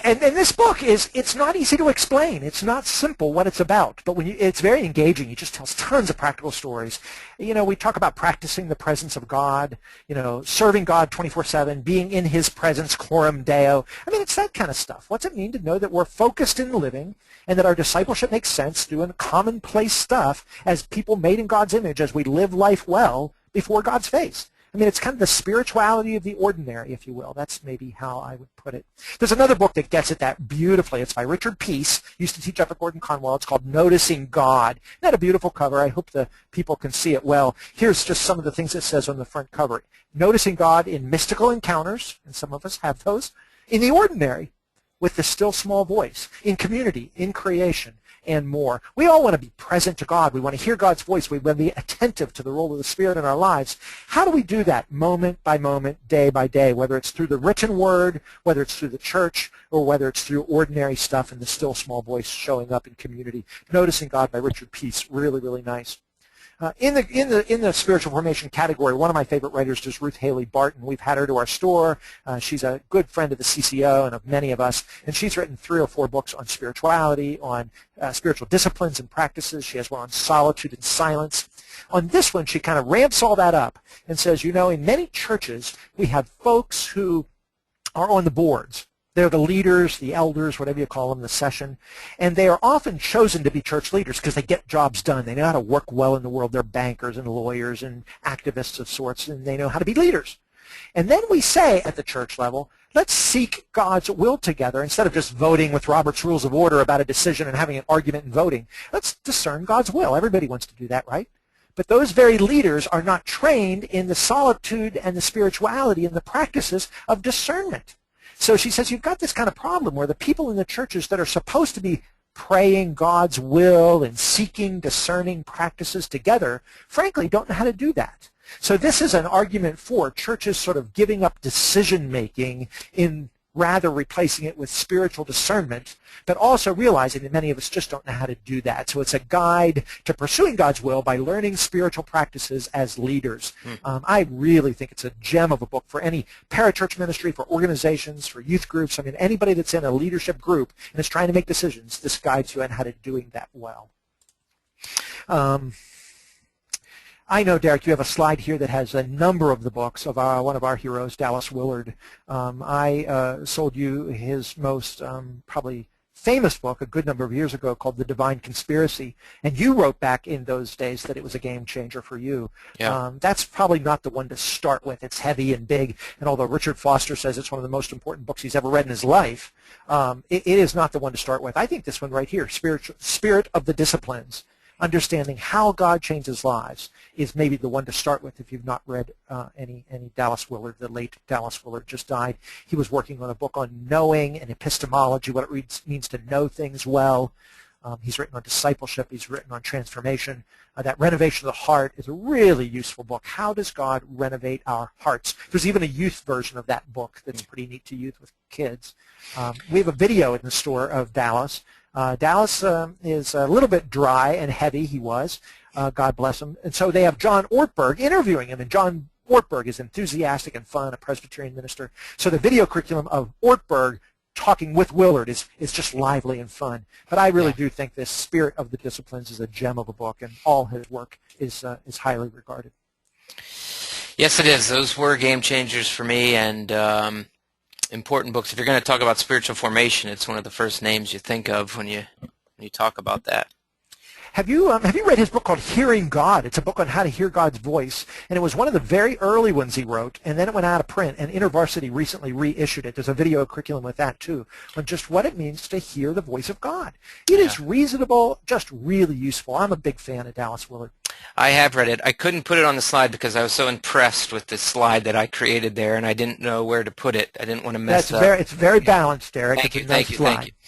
And this book it's not easy to explain. It's not simple what it's about, but it's very engaging. He just tells tons of practical stories. You know, we talk about practicing the presence of God, you know, serving God 24/7, being in his presence, coram deo. I mean, it's that kind of stuff. What's it mean to know that we're focused in living and that our discipleship makes sense doing commonplace stuff as people made in God's image as we live life well before God's face? I mean, it's kind of the spirituality of the ordinary, if you will. That's maybe how I would put it. There's another book that gets at that beautifully. It's by Richard Peace. Used to teach up at Gordon Conwell. It's called Noticing God. Isn't that a beautiful cover? I hope the people can see it well. Here's just some of the things it says on the front cover. Noticing God in mystical encounters, and some of us have those, in the ordinary, with the still small voice, in community, in creation, and more. We all want to be present to God. We want to hear God's voice. We want to be attentive to the role of the Spirit in our lives. How do we do that moment by moment, day by day, whether it's through the written word, whether it's through the church, or whether it's through ordinary stuff and the still small voice showing up in community? Noticing God by Richard Peace, really, really nice. In the spiritual formation category, one of my favorite writers is Ruth Haley Barton. We've had her to our store. She's a good friend of the CCO and of many of us, and she's written 3 or 4 books on spirituality, on spiritual disciplines and practices. She has one on solitude and silence. On this one, she kind of ramps all that up and says, you know, in many churches, we have folks who are on the boards. They're the leaders, the elders, whatever you call them, the session. And they are often chosen to be church leaders because they get jobs done. They know how to work well in the world. They're bankers and lawyers and activists of sorts, and they know how to be leaders. And then we say at the church level, let's seek God's will together instead of just voting with Robert's Rules of Order about a decision and having an argument and voting. Let's discern God's will. Everybody wants to do that, right? But those very leaders are not trained in the solitude and the spirituality and the practices of discernment. So she says you've got this kind of problem where the people in the churches that are supposed to be praying God's will and seeking discerning practices together, frankly, don't know how to do that. So this is an argument for churches sort of giving up decision-making in rather replacing it with spiritual discernment, but also realizing that many of us just don't know how to do that. So it's a guide to pursuing God's will by learning spiritual practices as leaders. I really think it's a gem of a book for any parachurch ministry, for organizations, for youth groups. I mean, anybody that's in a leadership group and is trying to make decisions, this guides you on how to doing that well. I know, Derek, you have a slide here that has a number of the books of one of our heroes, Dallas Willard. I sold you his most probably famous book a good number of years ago called The Divine Conspiracy, and you wrote back in those days that it was a game changer for you. Yeah. That's probably not the one to start with. It's heavy and big, and although Richard Foster says it's one of the most important books he's ever read in his life, it is not the one to start with. I think this one right here, Spirit of the Disciplines, understanding how God changes lives, is maybe the one to start with if you've not read any Dallas Willard. The late Dallas Willard just died. He was working on a book on knowing and epistemology, what it means to know things well. He's written on discipleship. He's written on transformation. That Renovation of the Heart is a really useful book. How does God renovate our hearts? There's even a youth version of that book that's pretty neat to youth with kids. We have a video in the store of Dallas. Dallas is a little bit dry and heavy, he was. God bless him. And so they have John Ortberg interviewing him, and John Ortberg is enthusiastic and fun, a Presbyterian minister. So the video curriculum of Ortberg talking with Willard is just lively and fun. But I really do think this Spirit of the Disciplines is a gem of a book, and all his work is highly regarded. Yes, it is. Those were game changers for me, and important books. If you're going to talk about spiritual formation, it's one of the first names you think of when you talk about that. Have you read his book called Hearing God? It's a book on how to hear God's voice, and it was one of the very early ones he wrote, and then it went out of print, and InterVarsity recently reissued it. There's a video curriculum with that, too, on just what it means to hear the voice of God. It is reasonable, just really useful. I'm a big fan of Dallas Willard. I have read it. I couldn't put it on the slide because I was so impressed with the slide that I created there, and I didn't know where to put it. I didn't want to mess up. It's very balanced, Derek. Thank you.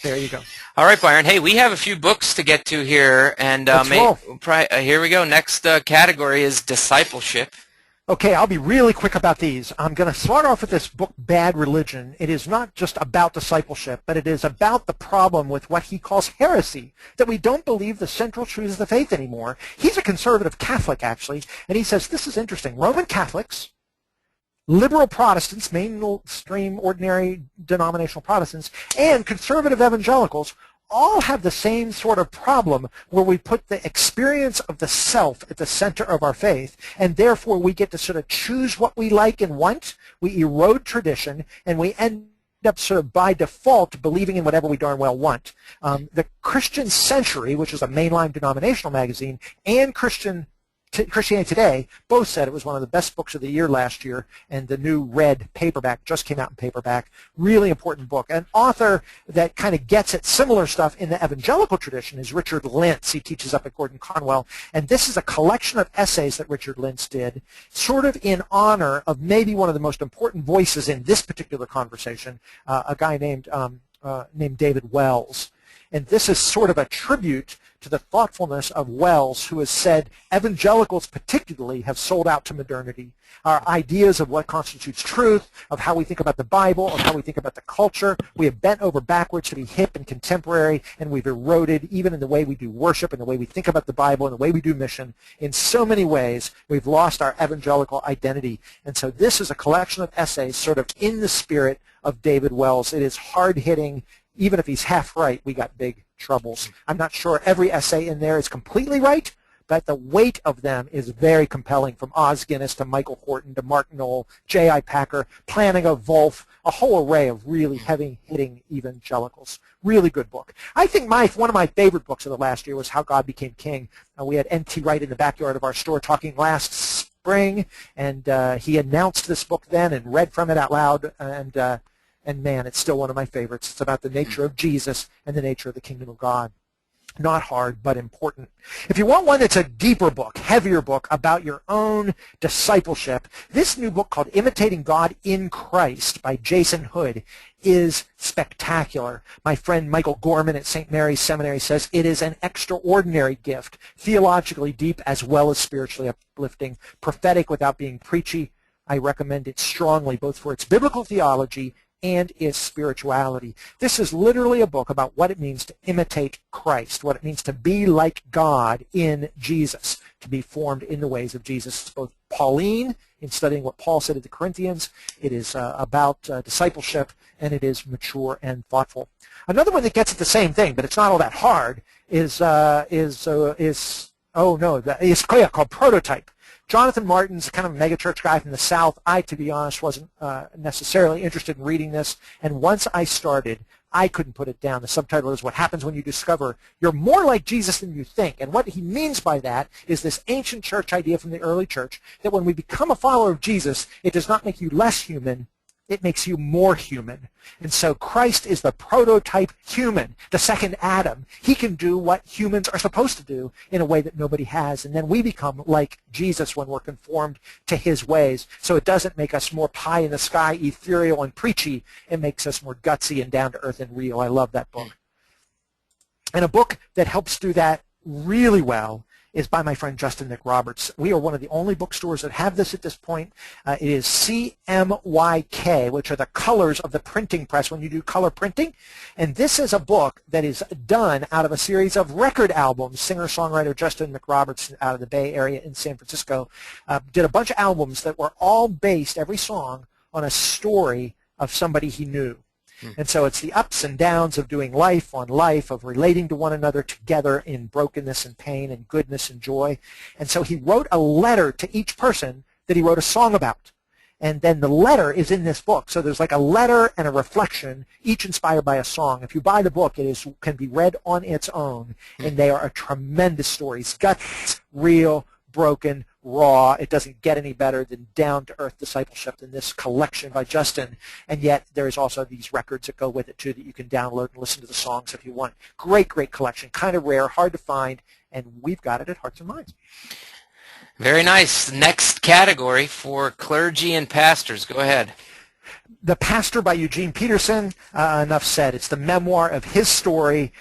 There you go. All right, Byron. Hey, we have a few books to get to here, and here we go. Next category is discipleship. Okay, I'll be really quick about these. I'm going to start off with this book, Bad Religion. It is not just about discipleship, but it is about the problem with what he calls heresy, that we don't believe the central truths of the faith anymore. He's a conservative Catholic, actually, and he says, this is interesting. Roman Catholics, liberal Protestants, mainstream, ordinary denominational Protestants, and conservative evangelicals all have the same sort of problem where we put the experience of the self at the center of our faith, and therefore we get to sort of choose what we like and want. We erode tradition, and we end up sort of by default believing in whatever we darn well want. The Christian Century, which is a mainline denominational magazine, and Christianity Today both said it was one of the best books of the year last year, and the new red paperback just came out in paperback. Really important book. An author that kind of gets at similar stuff in the evangelical tradition is Richard Lentz. He teaches up at Gordon Conwell, and this is a collection of essays that Richard Lentz did sort of in honor of maybe one of the most important voices in this particular conversation, a guy named David Wells. And this is sort of a tribute to the thoughtfulness of Wells, who has said evangelicals particularly have sold out to modernity. Our ideas of what constitutes truth, of how we think about the Bible, of how we think about the culture, we have bent over backwards to be hip and contemporary, and we've eroded even in the way we do worship and the way we think about the Bible and the way we do mission. In so many ways, we've lost our evangelical identity. And so this is a collection of essays sort of in the spirit of David Wells. It is hard-hitting. Even if he's half right, we got big troubles. I'm not sure every essay in there is completely right, but the weight of them is very compelling, from Oz Guinness to Michael Horton to Mark Knoll, J.I. Packer, Plantinga, Wolf, a whole array of really heavy-hitting evangelicals. Really good book. I think one of my favorite books of the last year was How God Became King. We had N.T. Wright in the backyard of our store talking last spring, and he announced this book then and read from it out loud, and man, it's still one of my favorites. It's about the nature of Jesus and the nature of the kingdom of God. Not hard, but important. If you want one that's a deeper book, heavier book about your own discipleship, this new book called Imitating God in Christ by Jason Hood is spectacular. My friend Michael Gorman at St. Mary's Seminary says it is an extraordinary gift, theologically deep as well as spiritually uplifting, prophetic without being preachy. I recommend it strongly, both for its biblical theology and its spirituality. This is literally a book about what it means to imitate Christ, what it means to be like God in Jesus, to be formed in the ways of Jesus. It's both Pauline, in studying what Paul said to the Corinthians, it is about discipleship, and it is mature and thoughtful. Another one that gets at the same thing, but it's not all that hard, is called Prototype. Jonathan Martin's kind of a megachurch guy from the South. I, to be honest, wasn't necessarily interested in reading this, and once I started, I couldn't put it down. The subtitle is What Happens When You Discover You're More Like Jesus Than You Think. And what he means by that is this ancient church idea from the early church that when we become a follower of Jesus, it does not make you less human, it makes you more human. And so Christ is the prototype human, the second Adam. He can do what humans are supposed to do in a way that nobody has. And then we become like Jesus when we're conformed to his ways. So it doesn't make us more pie in the sky, ethereal, and preachy. It makes us more gutsy and down to earth and real. I love that book. And a book that helps do that really well is by my friend Justin Nick Roberts. We are one of the only bookstores that have this at this point. It is CMYK, which are the colors of the printing press when you do color printing. And this is a book that is done out of a series of record albums. Singer-songwriter Justin Nick Roberts out of the Bay Area in San Francisco did a bunch of albums that were all based, every song, on a story of somebody he knew. And so it's the ups and downs of doing life on life, of relating to one another together in brokenness and pain and goodness and joy. And so he wrote a letter to each person that he wrote a song about. And then the letter is in this book. So there's like a letter and a reflection, each inspired by a song. If you buy the book, can be read on its own. And they are a tremendous story. It's guts, real, broken, raw. It doesn't get any better than down-to-earth discipleship than this collection by Justin. And yet there is also these records that go with it, too, that you can download and listen to the songs if you want. Great, great collection. Kind of rare, hard to find, and we've got it at Hearts and Minds. Very nice. Next category for clergy and pastors. Go ahead. The Pastor by Eugene Peterson, enough said. It's the memoir of his story.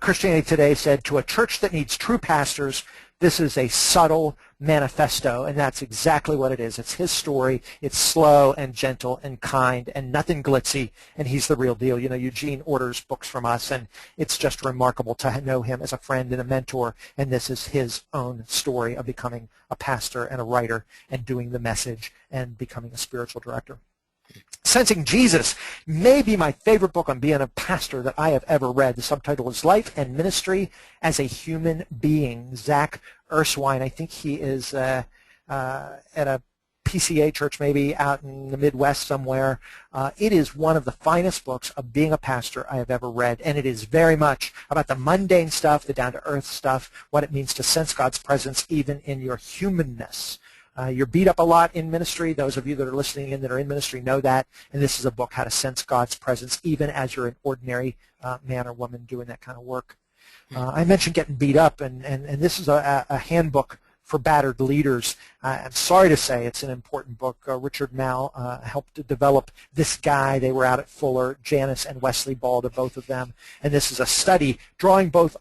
Christianity Today said, to a church that needs true pastors, this is a subtle manifesto, and that's exactly what it is. It's his story. It's slow and gentle and kind and nothing glitzy, and he's the real deal. You know, Eugene orders books from us, and it's just remarkable to know him as a friend and a mentor, and this is his own story of becoming a pastor and a writer and doing the message and becoming a spiritual director. Sensing Jesus may be my favorite book on being a pastor that I have ever read. The subtitle is Life and Ministry as a Human Being. Zach Erskine, I think he is at a PCA church maybe out in the Midwest somewhere. It is one of the finest books of being a pastor I have ever read, and it is very much about the mundane stuff, the down-to-earth stuff, what it means to sense God's presence even in your humanness. You're beat up a lot in ministry. Those of you that are listening in that are in ministry know that. And this is a book, How to Sense God's Presence, even as you're an ordinary man or woman doing that kind of work. I mentioned getting beat up, and this is a handbook for battered leaders. I'm sorry to say it's an important book. Richard Mall helped to develop this guy. They were out at Fuller, Janice and Wesley Balda, both of them. And this is a study drawing both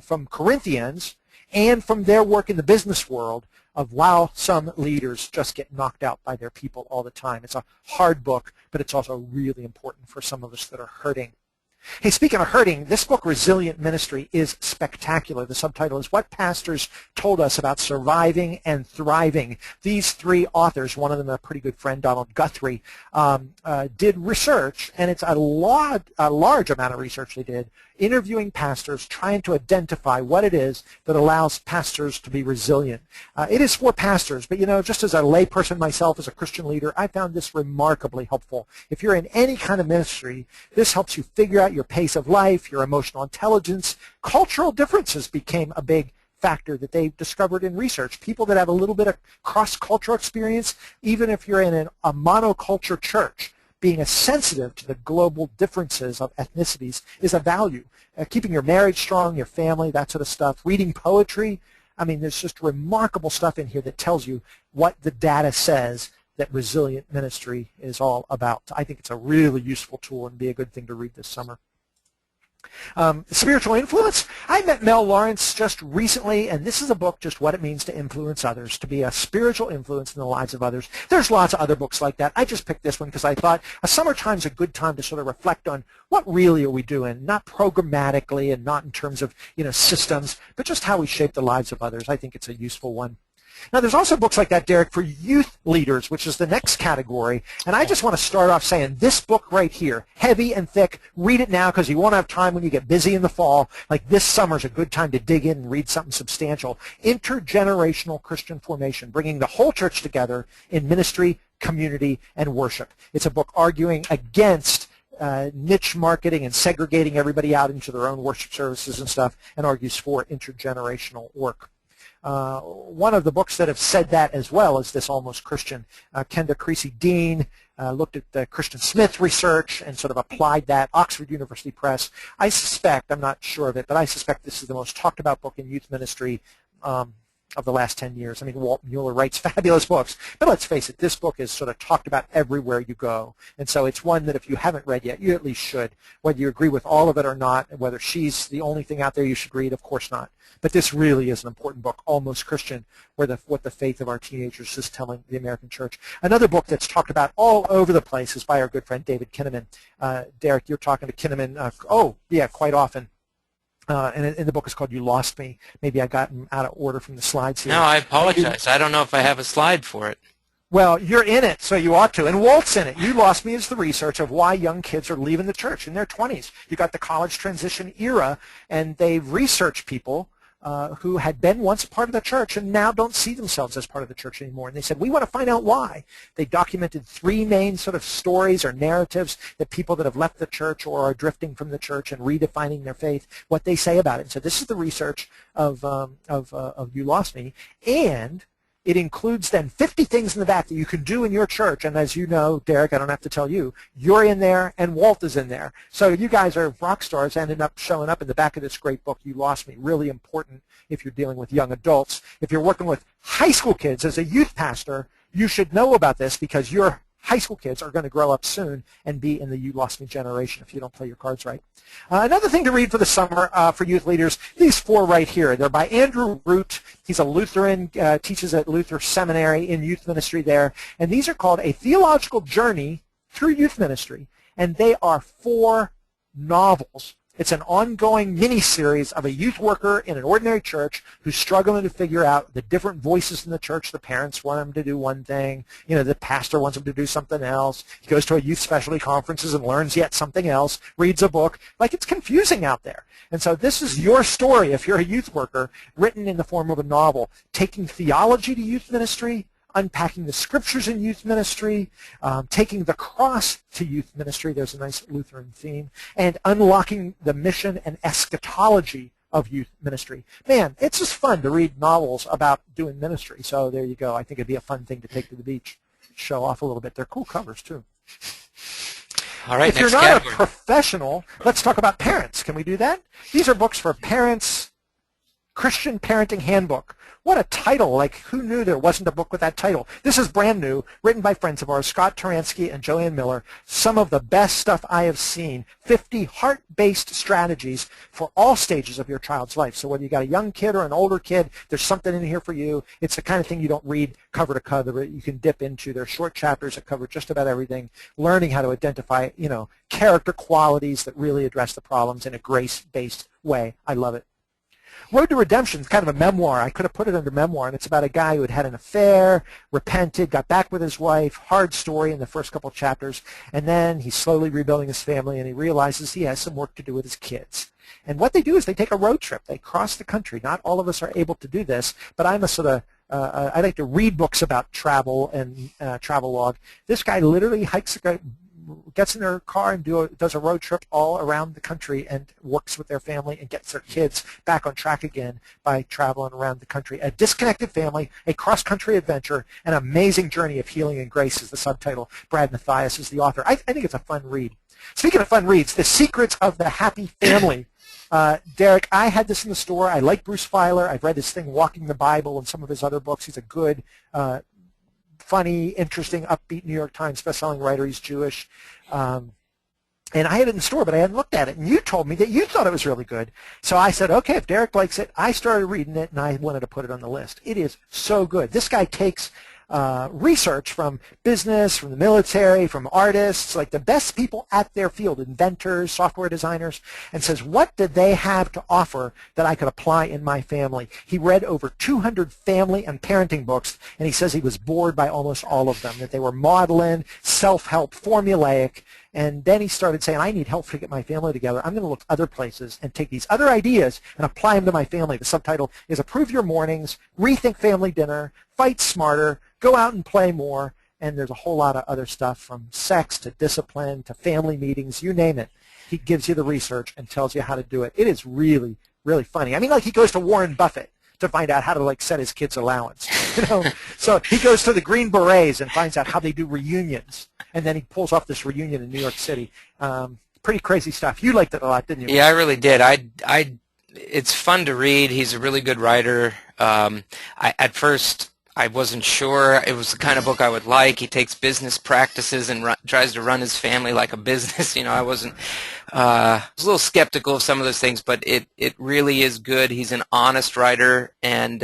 from Corinthians and from their work in the business world of how some leaders just get knocked out by their people all the time. It's a hard book, but it's also really important for some of us that are hurting. Hey, speaking of hurting, this book, Resilient Ministry, is spectacular. The subtitle is What Pastors Told Us About Surviving and Thriving. These three authors, one of them a pretty good friend, Donald Guthrie, did research, and it's a large amount of research they did, interviewing pastors, trying to identify what it is that allows pastors to be resilient. It is for pastors, but you know, just as a layperson myself, as a Christian leader, I found this remarkably helpful. If you're in any kind of ministry, this helps you figure out your pace of life, your emotional intelligence. Cultural differences became a big factor that they discovered in research. People that have a little bit of cross-cultural experience, even if you're in a monoculture church, being sensitive to the global differences of ethnicities is a value. Keeping your marriage strong, your family, that sort of stuff. Reading poetry. I mean, there's just remarkable stuff in here that tells you what the data says that resilient ministry is all about. I think it's a really useful tool and be a good thing to read this summer. Spiritual influence. I met Mel Lawrence just recently, and this is a book, just what it means to influence others, to be a spiritual influence in the lives of others. There's lots of other books like that. I just picked this one because I thought a summertime's a good time to sort of reflect on what really are we doing, not programmatically and not in terms of systems, but just how we shape the lives of others. I think it's a useful one. Now, there's also books like that, Derek, for youth leaders, which is the next category. And I just want to start off saying this book right here, heavy and thick, read it now because you won't have time when you get busy in the fall. Like this summer's a good time to dig in and read something substantial. Intergenerational Christian Formation, bringing the whole church together in ministry, community, and worship. It's a book arguing against niche marketing and segregating everybody out into their own worship services and stuff, and argues for intergenerational work. One of the books that have said that as well is this Almost Christian. Kenda Creasy-Dean looked at the Christian Smith research and sort of applied that. Oxford University Press. I suspect, I'm not sure of it, but I suspect this is the most talked about book in youth ministry of the last 10 years. I mean, Walt Mueller writes fabulous books, but let's face it, this book is sort of talked about everywhere you go. And so it's one that if you haven't read yet, you at least should. Whether you agree with all of it or not, and whether she's the only thing out there you should read, of course not. But this really is an important book, Almost Christian, where what the faith of our teenagers is telling the American church. Another book that's talked about all over the place is by our good friend David Kinnaman. Derek, you're talking to Kinnaman, quite often. And the book is called You Lost Me. Maybe I got them out of order from the slides here. No, I apologize. I don't know if I have a slide for it. Well, you're in it, so you ought to. And Walt's in it. You Lost Me is the research of why young kids are leaving the church in their 20s. You got the college transition era, and they've researched people who had been once a part of the church and now don't see themselves as part of the church anymore. And they said, we want to find out why. They documented 3 main sort of stories or narratives that people that have left the church or are drifting from the church and redefining their faith, what they say about it. And so this is the research of You Lost Me. And it includes then 50 things in the back that you can do in your church. And as you know, Derek, I don't have to tell you, you're in there and Walt is in there. So you guys are rock stars, ended up showing up in the back of this great book, You Lost Me. Really important if you're dealing with young adults. If you're working with high school kids as a youth pastor, you should know about this because your high school kids are going to grow up soon and be in the You Lost Me generation if you don't play your cards right. Another thing to read for the summer for youth leaders, these 4 right here. They're by Andrew Root. He's a Lutheran, teaches at Luther Seminary in youth ministry there. And these are called A Theological Journey Through Youth Ministry. And they are 4 novels. It's an ongoing mini-series of a youth worker in an ordinary church who's struggling to figure out the different voices in the church. The parents want him to do one thing. The pastor wants him to do something else. He goes to a youth specialty conferences and learns yet something else, reads a book. Like, it's confusing out there. And so this is your story, if you're a youth worker, written in the form of a novel, taking theology to youth ministry, unpacking the scriptures in youth ministry, taking the cross to youth ministry, there's a nice Lutheran theme, and unlocking the mission and eschatology of youth ministry. Man, it's just fun to read novels about doing ministry. So there you go. I think it'd be a fun thing to take to the beach, show off a little bit. They're cool covers, too. All right, if you're not a professional, let's talk about parents. Can we do that? These are books for parents. Christian Parenting Handbook. What a title. Like, who knew there wasn't a book with that title? This is brand new, written by friends of ours, Scott Taransky and Joanne Miller. Some of the best stuff I have seen. 50 heart-based strategies for all stages of your child's life. So whether you got a young kid or an older kid, there's something in here for you. It's the kind of thing you don't read cover to cover. You can dip into. They're short chapters that cover just about everything. Learning how to identify, character qualities that really address the problems in a grace-based way. I love it. Road to Redemption is kind of a memoir. I could have put it under memoir, and it's about a guy who had an affair, repented, got back with his wife, hard story in the first couple chapters, and then he's slowly rebuilding his family, and he realizes he has some work to do with his kids. And what they do is they take a road trip. They cross the country. Not all of us are able to do this, but I'm a sort of I like to read books about travel and travel log. This guy literally gets in their car and does a road trip all around the country and works with their family and gets their kids back on track again by traveling around the country. A Disconnected Family, a cross-country adventure, an amazing journey of healing and grace is the subtitle. Brad Mathias is the author. I think it's a fun read. Speaking of fun reads, The Secrets of the Happy Family. Derek, I had this in the store. I like Bruce Feiler. I've read his thing, Walking the Bible, and some of his other books. He's a good, funny, interesting, upbeat New York Times bestselling writer. He's Jewish. And I had it in the store, but I hadn't looked at it. And you told me that you thought it was really good. So I said, okay, if Derek likes it, I started reading it, and I wanted to put it on the list. It is so good. This guy takes research from business, from the military, from artists, like the best people at their field, inventors, software designers, and says, what did they have to offer that I could apply in my family? He read over 200 family and parenting books, and he says he was bored by almost all of them, that they were maudlin, self-help, formulaic, and then he started saying, I need help to get my family together. I'm going to look other places and take these other ideas and apply them to my family. The subtitle is Improve Your Mornings, Rethink Family Dinner, Fight Smarter, Go Out and Play More, and there's a whole lot of other stuff from sex to discipline to family meetings, you name it. He gives you the research and tells you how to do it. It is really, really funny. I mean, like he goes to Warren Buffett to find out how to like set his kids' allowance. So he goes to the Green Berets and finds out how they do reunions, and then he pulls off this reunion in New York City. Pretty crazy stuff. You liked it a lot, didn't you? Yeah, I really did. It's fun to read. He's a really good writer. At first, I wasn't sure it was the kind of book I would like. He takes business practices and tries to run his family like a business. I was a little skeptical of some of those things, but it really is good. He's an honest writer, and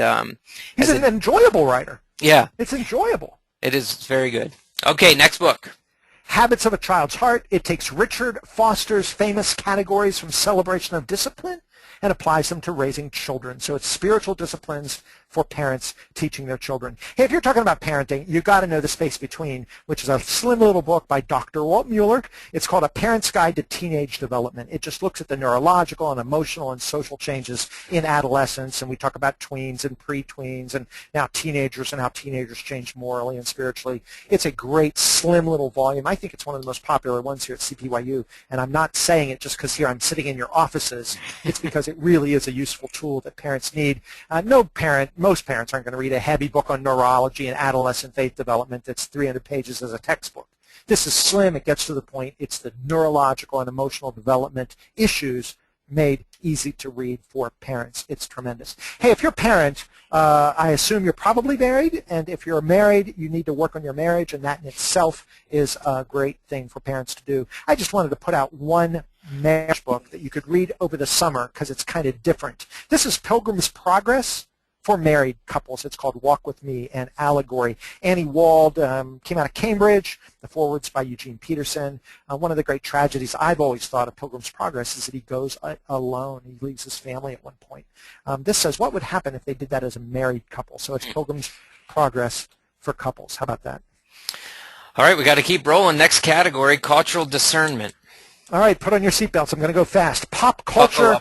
he's an enjoyable writer. Yeah. It's enjoyable. It is very good. Okay, next book. Habits of a Child's Heart. It takes Richard Foster's famous categories from Celebration of Discipline and applies them to raising children. So it's spiritual disciplines for parents teaching their children. Hey, if you're talking about parenting, you've got to know The Space Between, which is a slim little book by Dr. Walt Mueller. It's called A Parent's Guide to Teenage Development. It just looks at the neurological and emotional and social changes in adolescence, and we talk about tweens and pre-tweens and now teenagers and how teenagers change morally and spiritually. It's a great, slim little volume. I think it's one of the most popular ones here at CPYU, and I'm not saying it just because here I'm sitting in your offices. It's because it really is a useful tool that parents need. Most parents aren't going to read a heavy book on neurology and adolescent faith development that's 300 pages as a textbook. This is slim. It gets to the point. It's the neurological and emotional development issues made easy to read for parents. It's tremendous. Hey, if you're a parent, I assume you're probably married, and if you're married, you need to work on your marriage, and that in itself is a great thing for parents to do. I just wanted to put out one marriage book that you could read over the summer because it's kind of different. This is Pilgrim's Progress for married couples. It's called Walk With Me, an allegory. Annie Wald came out of Cambridge. The foreword's by Eugene Peterson. One of the great tragedies I've always thought of Pilgrim's Progress is that he goes alone. He leaves his family at one point. This says, what would happen if they did that as a married couple? So it's Pilgrim's Progress for couples. How about that? All right, we got to keep rolling. Next category, cultural discernment. All right, put on your seatbelts. I'm going to go fast. Pop culture.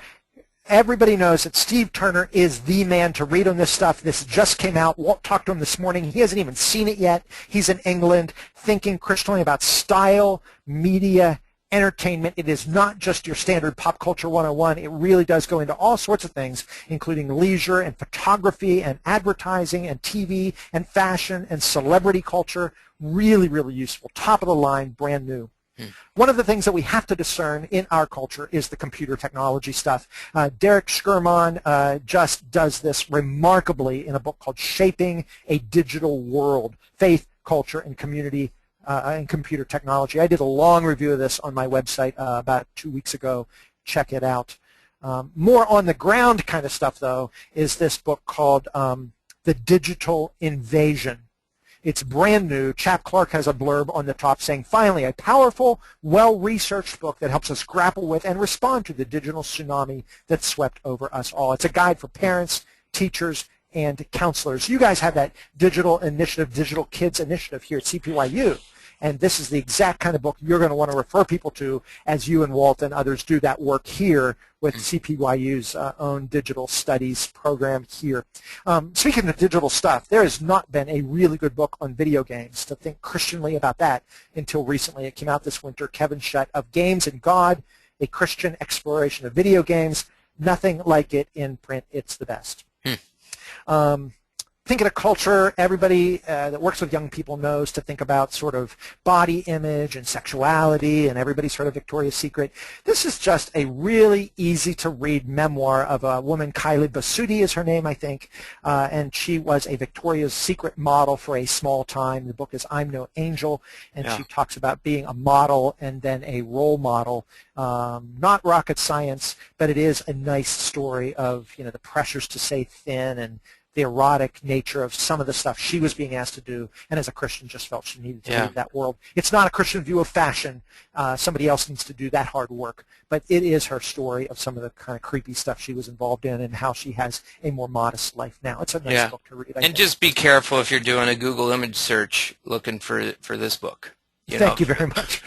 Everybody knows that Steve Turner is the man to read on this stuff. This just came out. Walt talked to him this morning. He hasn't even seen it yet. He's in England thinking critically about style, media, entertainment. It is not just your standard pop culture 101. It really does go into all sorts of things, including leisure and photography and advertising and TV and fashion and celebrity culture. Really, really useful. Top of the line, brand new. One of the things that we have to discern in our culture is the computer technology stuff. Derek Scherman just does this remarkably in a book called Shaping a Digital World, Faith, Culture, and Community and Computer Technology. I did a long review of this on my website about 2 weeks ago. Check it out. More on the ground kind of stuff, though, is this book called The Digital Invasion. It's brand new. Chap Clark has a blurb on the top saying, finally, a powerful, well-researched book that helps us grapple with and respond to the digital tsunami that swept over us all. It's a guide for parents, teachers, and counselors. You guys have that digital initiative, Digital Kids Initiative here at CPYU. and this is the exact kind of book you're going to want to refer people to as you and Walt and others do that work here with CPYU's own digital studies program here. Speaking of digital stuff, there has not been a really good book on video games, to think Christianly about that, until recently. It came out this winter, Kevin Shutt, Of Games and God, A Christian Exploration of Video Games. Nothing like it in print. It's the best. Think of a culture, everybody that works with young people knows to think about sort of body image and sexuality, and everybody's heard of Victoria's Secret. This is just a really easy to read memoir of a woman, Kylie Basutti is her name, I think, and she was a Victoria's Secret model for a small time. The book is I'm No Angel, and she talks about being a model and then a role model. Not rocket science, but it is a nice story of, you know, the pressures to stay thin and the erotic nature of some of the stuff she was being asked to do, and as a Christian just felt she needed to leave that world. It's not a Christian view of fashion. Somebody else needs to do that hard work, but it is her story of some of the kind of creepy stuff she was involved in and how she has a more modest life now. It's a nice book to read. I think. Just be careful if you're doing a Google image search looking for this book. Thank you very much.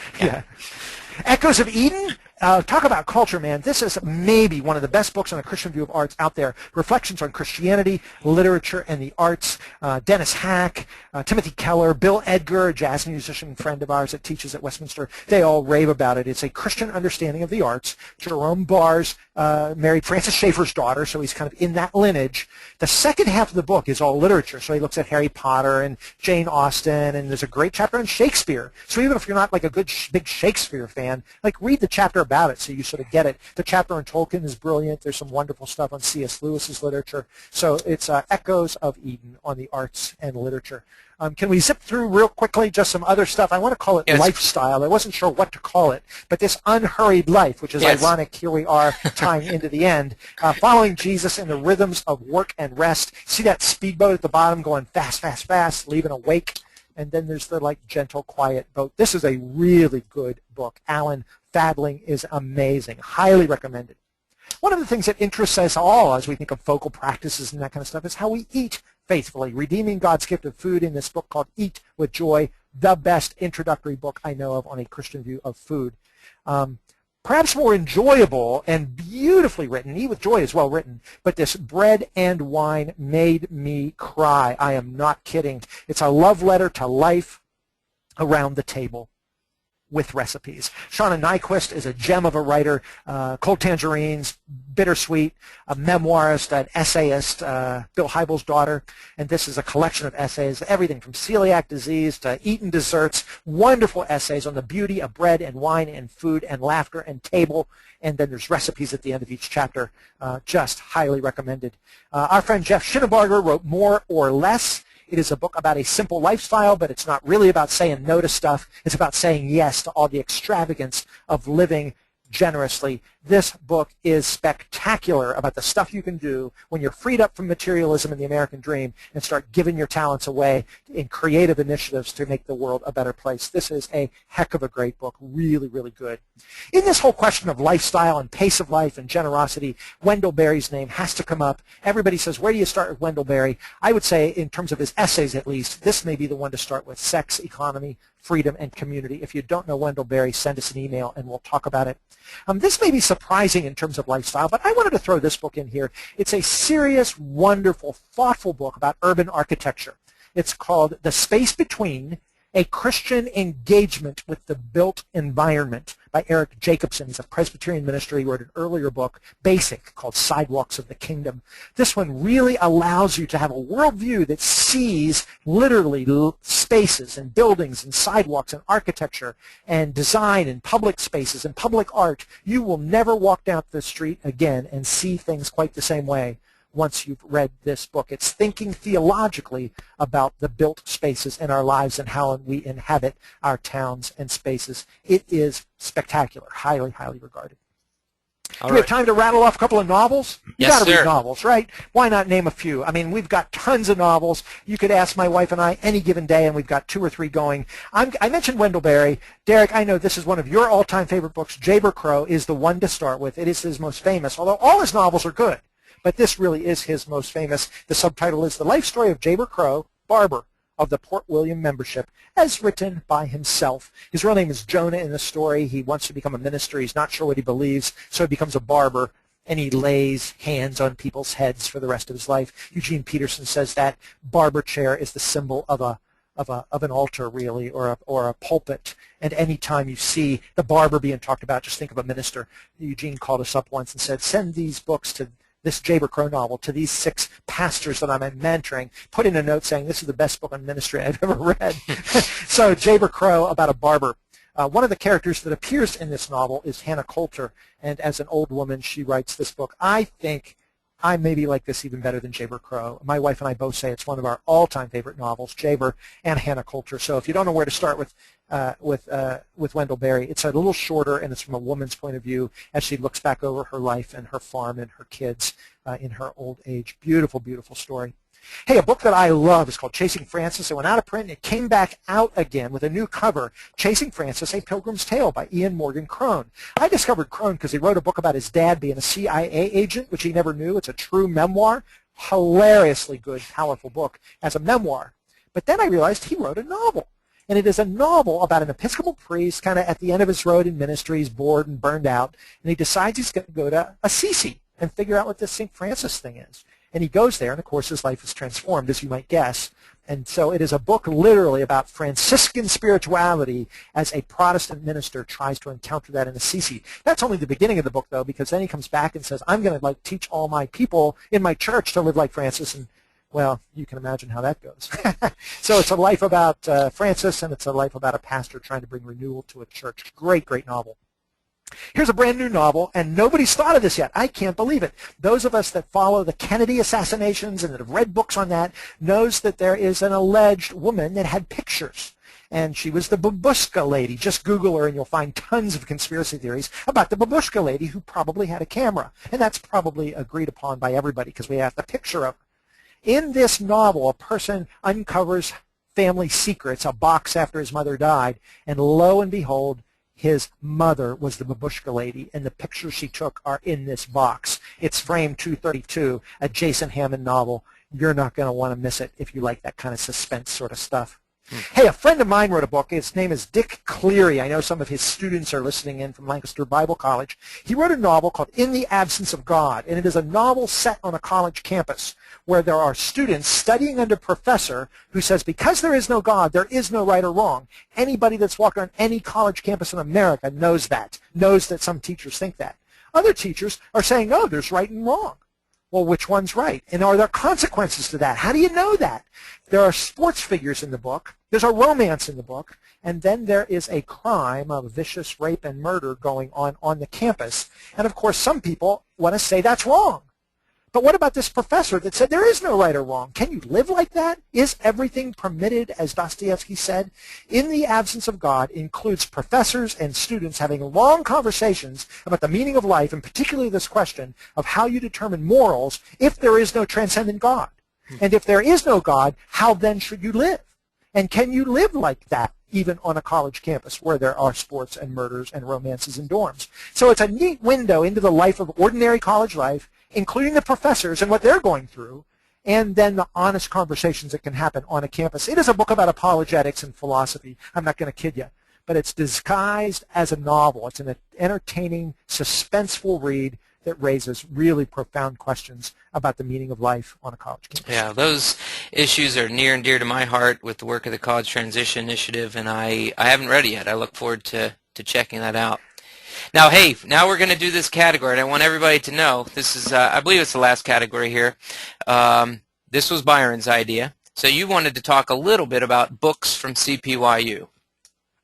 Echoes of Eden. Talk about culture, man. This is maybe one of the best books on a Christian view of arts out there. Reflections on Christianity, literature, and the arts. Dennis Hack, Timothy Keller, Bill Edgar, a jazz musician friend of ours that teaches at Westminster. They all rave about it. It's a Christian understanding of the arts. Jerome Bars married Francis Schaeffer's daughter, so he's kind of in that lineage. The second half of the book is all literature, so he looks at Harry Potter and Jane Austen, and there's a great chapter on Shakespeare. So even if you're not like a good big Shakespeare fan, like read the chapter about it so you sort of get it. The chapter on Tolkien is brilliant. There's some wonderful stuff on C.S. Lewis's literature. So it's Echoes of Eden on the arts and literature. Can we zip through real quickly just some other stuff? I want to call it lifestyle. I wasn't sure what to call it, but this unhurried life, which is ironic. Here we are tying into the end. Following Jesus in the rhythms of work and rest. See that speedboat at the bottom going fast, fast, fast, leaving a wake? And then there's the like gentle, quiet boat. This is a really good book. Alan Fadling is amazing. Highly recommended. One of the things that interests us all as we think of focal practices and that kind of stuff is how we eat faithfully. Redeeming God's Gift of Food in this book called Eat with Joy, the best introductory book I know of on a Christian view of food. Perhaps more enjoyable and beautifully written, Eat with Joy is well written, but this Bread and Wine made me cry. I am not kidding. It's a love letter to life around the table with recipes. Shauna Nyquist is a gem of a writer. Cold Tangerines, Bittersweet, a memoirist, an essayist, Bill Hybels' daughter, and this is a collection of essays, everything from celiac disease to eaten desserts, wonderful essays on the beauty of bread and wine and food and laughter and table, and then there's recipes at the end of each chapter. Just highly recommended. Our friend Jeff Schinnebarger wrote More or Less. It is a book about a simple lifestyle, but it's not really about saying no to stuff. It's about saying yes to all the extravagance of living generously. This book is spectacular about the stuff you can do when you're freed up from materialism and the American dream and start giving your talents away in creative initiatives to make the world a better place. This is a heck of a great book. Really, really good. In this whole question of lifestyle and pace of life and generosity, Wendell Berry's name has to come up. Everybody says, where do you start with Wendell Berry? I would say, in terms of his essays at least, this may be the one to start with: Sex, Economy, Freedom, and Community. If you don't know Wendell Berry, send us an email and we'll talk about it. This may be surprising in terms of lifestyle, but I wanted to throw this book in here. It's a serious, wonderful, thoughtful book about urban architecture. It's called The Space Between: A Christian Engagement with the Built Environment by Eric Jacobson. He's a Presbyterian minister. He wrote an earlier book, Basic, called Sidewalks of the Kingdom. This one really allows you to have a worldview that sees literally spaces and buildings and sidewalks and architecture and design and public spaces and public art. You will never walk down the street again and see things quite the same way once you've read this book. It's thinking theologically about the built spaces in our lives and how we inhabit our towns and spaces. It is spectacular, highly, highly regarded. Do we have time to rattle off a couple of novels? You got to read novels, right? Why not name a few? I mean, we've got tons of novels. You could ask my wife and I any given day, and we've got 2 or 3 going. I mentioned Wendell Berry. Derek, I know this is one of your all-time favorite books. Jayber Crow is the one to start with. It is his most famous, although all his novels are good. But this really is his most famous. The subtitle is The Life Story of Jayber Crow, Barber, of the Port William membership, as written by himself. His real name is Jonah in the story. He wants to become a minister. He's not sure what he believes, so he becomes a barber, and he lays hands on people's heads for the rest of his life. Eugene Peterson says that barber chair is the symbol of an altar, really, or a pulpit. And any time you see the barber being talked about, just think of a minister. Eugene called us up once and said, send these books to this Jayber Crow novel to these 6 pastors that I'm mentoring. Put in a note saying this is the best book on ministry I've ever read. So Jayber Crow about a barber. One of the characters that appears in this novel is Hannah Coulter, and as an old woman, she writes this book. I think I maybe like this even better than Jayber Crow. My wife and I both say it's one of our all-time favorite novels, Jayber and Hannah Coulter. So if you don't know where to start with Wendell Berry, it's a little shorter, and it's from a woman's point of view as she looks back over her life and her farm and her kids in her old age. Beautiful, beautiful story. Hey, a book that I love is called Chasing Francis. It went out of print, and it came back out again with a new cover, Chasing Francis, A Pilgrim's Tale by Ian Morgan Crone. I discovered Crone because he wrote a book about his dad being a CIA agent, which he never knew. It's a true memoir, hilariously good, powerful book as a memoir. But then I realized he wrote a novel, and it is a novel about an Episcopal priest kind of at the end of his road in ministry. He's bored and burned out, and he decides he's going to go to Assisi and figure out what this St. Francis thing is. And he goes there, and of course his life is transformed, as you might guess. And so it is a book literally about Franciscan spirituality as a Protestant minister tries to encounter that in Assisi. That's only the beginning of the book, though, because then he comes back and says, I'm going to teach all my people in my church to live like Francis. And, well, you can imagine how that goes. So it's a life about Francis, and it's a life about a pastor trying to bring renewal to a church. Great, great novel. Here's a brand new novel, and nobody's thought of this yet. I can't believe it. Those of us that follow the Kennedy assassinations and that have read books on that knows that there is an alleged woman that had pictures, and she was the Babushka lady. Just Google her, and you'll find tons of conspiracy theories about the Babushka lady who probably had a camera, and that's probably agreed upon by everybody because we have the picture of her. In this novel, a person uncovers family secrets, a box after his mother died, and lo and behold, his mother was the Babushka lady, and the pictures she took are in this box. It's Frame 232, a Jason Hammond novel. You're not going to want to miss it if you like that kind of suspense sort of stuff. Hey, a friend of mine wrote a book. His name is Dick Cleary. I know some of his students are listening in from Lancaster Bible College. He wrote a novel called In the Absence of God, and it is a novel set on a college campus where there are students studying under a professor who says because there is no God, there is no right or wrong. Anybody that's walked on any college campus in America knows that some teachers think that. Other teachers are saying, no, there's right and wrong. Well, which one's right? And are there consequences to that? How do you know that? There are sports figures in the book. There's a romance in the book. And then there is a crime of vicious rape and murder going on the campus. And, of course, some people want to say that's wrong. But what about this professor that said there is no right or wrong? Can you live like that? Is everything permitted, as Dostoevsky said? In the Absence of God includes professors and students having long conversations about the meaning of life, and particularly this question of how you determine morals if there is no transcendent God. And if there is no God, how then should you live? And can you live like that even on a college campus where there are sports and murders and romances and dorms? So it's a neat window into the life of ordinary college life, including the professors and what they're going through, and then the honest conversations that can happen on a campus. It is a book about apologetics and philosophy. I'm not going to kid you. But it's disguised as a novel. It's an entertaining, suspenseful read that raises really profound questions about the meaning of life on a college campus. Yeah, those issues are near and dear to my heart with the work of the College Transition Initiative, and I haven't read it yet. I look forward to checking that out. Now, hey, now we're going to do this category, and I want everybody to know this is, I believe it's the last category here. This was Byron's idea. So you wanted to talk a little bit about books from CPYU.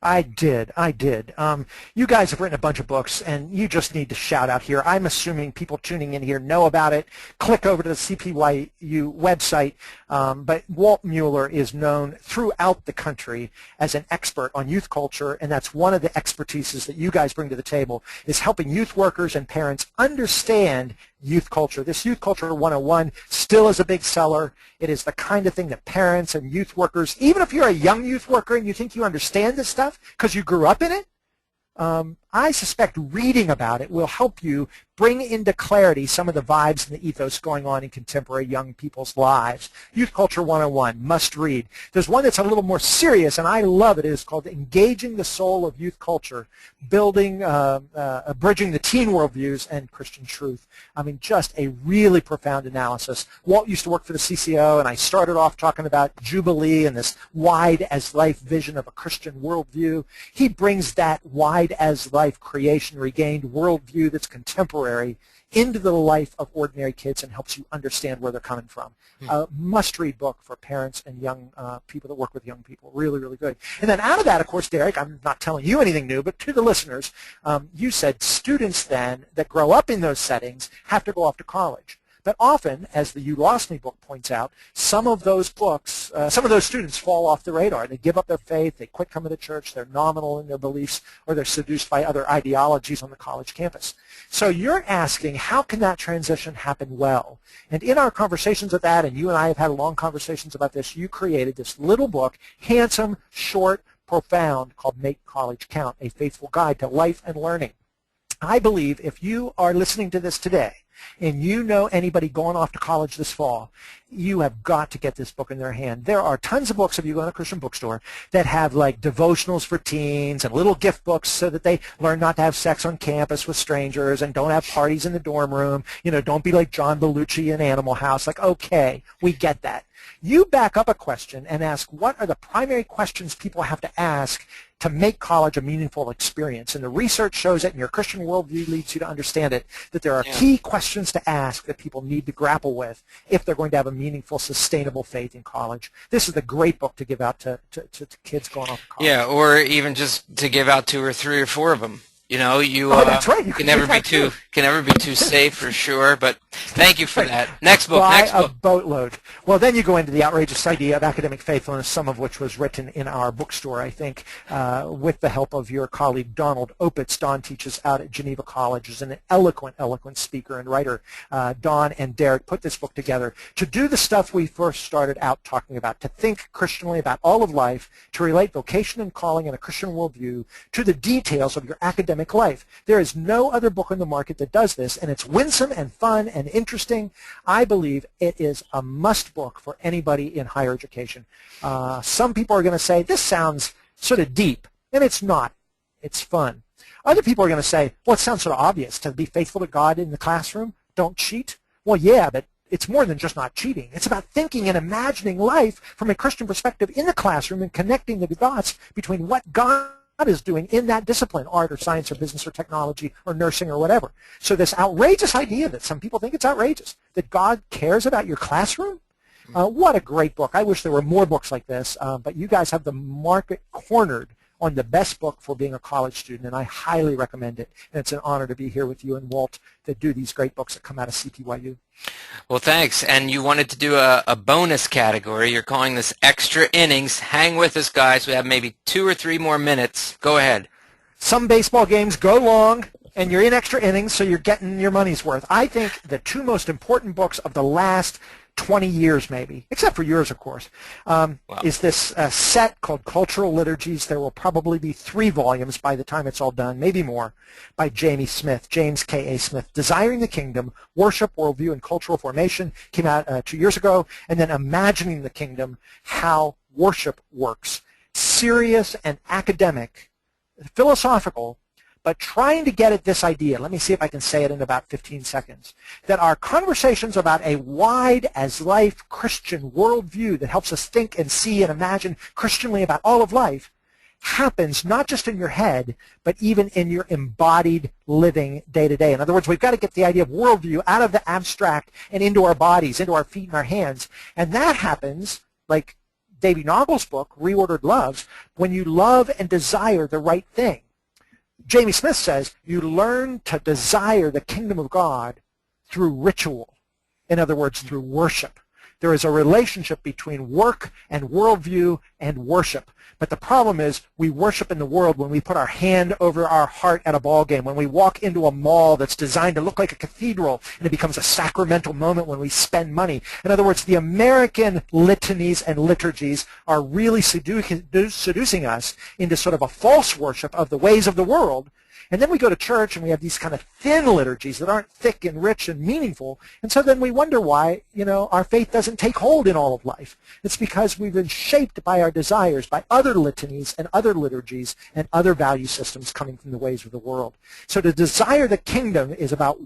I did. You guys have written a bunch of books, and you just need to shout out here. I'm assuming people tuning in here know about it. Click over to the CPYU website. But Walt Mueller is known throughout the country as an expert on youth culture, and that's one of the expertises that you guys bring to the table, is helping youth workers and parents understand youth culture. This Youth Culture 101 still is a big seller. It is the kind of thing that parents and youth workers, even if you're a young youth worker and you think you understand this stuff because you grew up in it, I suspect reading about it will help you bring into clarity some of the vibes and the ethos going on in contemporary young people's lives. Youth Culture 101, must read. There's one that's a little more serious, and I love it. It is called Engaging the Soul of Youth Culture, Bridging the Teen Worldviews and Christian Truth. I mean, just a really profound analysis. Walt used to work for the CCO, and I started off talking about Jubilee and this wide-as-life vision of a Christian worldview. He brings that wide-as-life creation regained worldview that's contemporary into the life of ordinary kids and helps you understand where they're coming from. Must-read book for parents and young people that work with young people. Really, really good. And then out of that, of course, Derek, I'm not telling you anything new, but to the listeners, you said students then that grow up in those settings have to go off to college. But often, as the You Lost Me book points out, some of those books, some of those students fall off the radar. They give up their faith, they quit coming to church, they're nominal in their beliefs, or they're seduced by other ideologies on the college campus. So you're asking, how can that transition happen well? And in our conversations of that, and you and I have had long conversations about this, you created this little book, handsome, short, profound, called Make College Count, a faithful guide to life and learning. I believe if you are listening to this today, and you know anybody going off to college this fall, you have got to get this book in their hand. There are tons of books, if you go to a Christian bookstore, that have like devotionals for teens and little gift books so that they learn not to have sex on campus with strangers and don't have parties in the dorm room. You know, don't be like John Belushi in Animal House. Like, okay, we get that. You back up a question and ask, what are the primary questions people have to ask to make college a meaningful experience? And the research shows it, and your Christian worldview leads you to understand it, that there are key questions to ask that people need to grapple with if they're going to have a meaningful, sustainable faith in college. This is a great book to give out to kids going off to college. Yeah, or even just to give out 2 or 3 or 4 of them. You know, that's right. You can never be too safe for sure. But thank you for that. Next book. Buy a boatload. Well, then you go into the outrageous idea of academic faithfulness, some of which was written in our bookstore, I think, with the help of your colleague Donald Opitz. Don teaches out at Geneva College, is an eloquent speaker and writer. Don and Derek put this book together to do the stuff we first started out talking about, to think Christianly about all of life, to relate vocation and calling in a Christian worldview to the details of your academic life. There is no other book on the market that does this, and it's winsome and fun and interesting. I believe it is a must book for anybody in higher education. Some people are going to say, this sounds sort of deep, and it's not. It's fun. Other people are going to say, well, it sounds sort of obvious to be faithful to God in the classroom. Don't cheat. Well, yeah, but it's more than just not cheating. It's about thinking and imagining life from a Christian perspective in the classroom and connecting the dots between what God is doing in that discipline, art or science or business or technology or nursing or whatever. So this outrageous idea that some people think it's outrageous, that God cares about your classroom, what a great book. I wish there were more books like this, but you guys have the market cornered on the best book for being a college student, and I highly recommend it. And it's an honor to be here with you and Walt that do these great books that come out of CPYU. Well, thanks. And you wanted to do a bonus category. You're calling this Extra Innings. Hang with us, guys. We have maybe 2 or 3 more minutes. Go ahead. Some baseball games go long, and you're in extra innings, so you're getting your money's worth. I think the 2 most important books of the last 20 years maybe, except for yours, of course, is this set called Cultural Liturgies. There will probably be 3 volumes by the time it's all done, maybe more, by James K.A. Smith. Desiring the Kingdom, Worship, Worldview, and Cultural Formation came out 2 years ago, and then Imagining the Kingdom, How Worship Works. Serious and academic, philosophical, but trying to get at this idea, let me see if I can say it in about 15 seconds, that our conversations about a wide-as-life Christian worldview that helps us think and see and imagine Christianly about all of life happens not just in your head, but even in your embodied living day-to-day. In other words, we've got to get the idea of worldview out of the abstract and into our bodies, into our feet and our hands. And that happens, like Davy Noggle's book, Reordered Loves, when you love and desire the right thing. Jamie Smith says you learn to desire the kingdom of God through ritual. In other words, through worship. There is a relationship between work and worldview and worship. But the problem is we worship in the world when we put our hand over our heart at a ball game, when we walk into a mall that's designed to look like a cathedral, and it becomes a sacramental moment when we spend money. In other words, the American litanies and liturgies are really seducing us into sort of a false worship of the ways of the world. And then we go to church and we have these kind of thin liturgies that aren't thick and rich and meaningful. And so then we wonder why, our faith doesn't take hold in all of life. It's because we've been shaped by our desires, by other litanies and other liturgies and other value systems coming from the ways of the world. So to desire the kingdom is about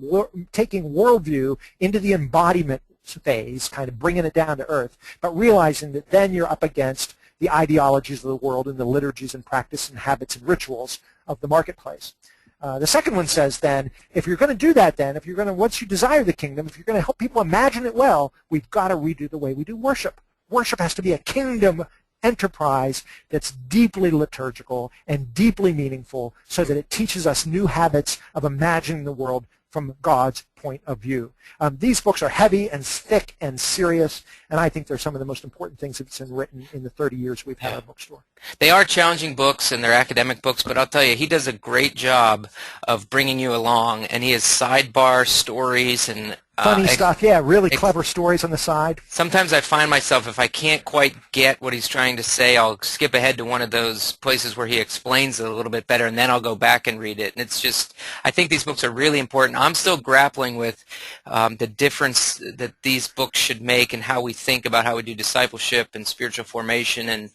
taking worldview into the embodiment phase, kind of bringing it down to earth, but realizing that then you're up against the ideologies of the world and the liturgies and practice and habits and rituals of the marketplace. The second one says then, if you're going to do that then, once you desire the kingdom, if you're going to help people imagine it well, we've got to redo the way we do worship. Worship has to be a kingdom enterprise that's deeply liturgical and deeply meaningful so that it teaches us new habits of imagining the world from God's point of view. These books are heavy and thick and serious, and I think they're some of the most important things that's been written in the 30 years we've had our bookstore. They are challenging books and they're academic books, but I'll tell you, he does a great job of bringing you along, and he has sidebar stories and funny stuff, yeah, really clever stories on the side. Sometimes I find myself, if I can't quite get what he's trying to say, I'll skip ahead to one of those places where he explains it a little bit better, and then I'll go back and read it. And it's just, I think these books are really important. I'm still grappling with the difference that these books should make and how we think about how we do discipleship and spiritual formation, and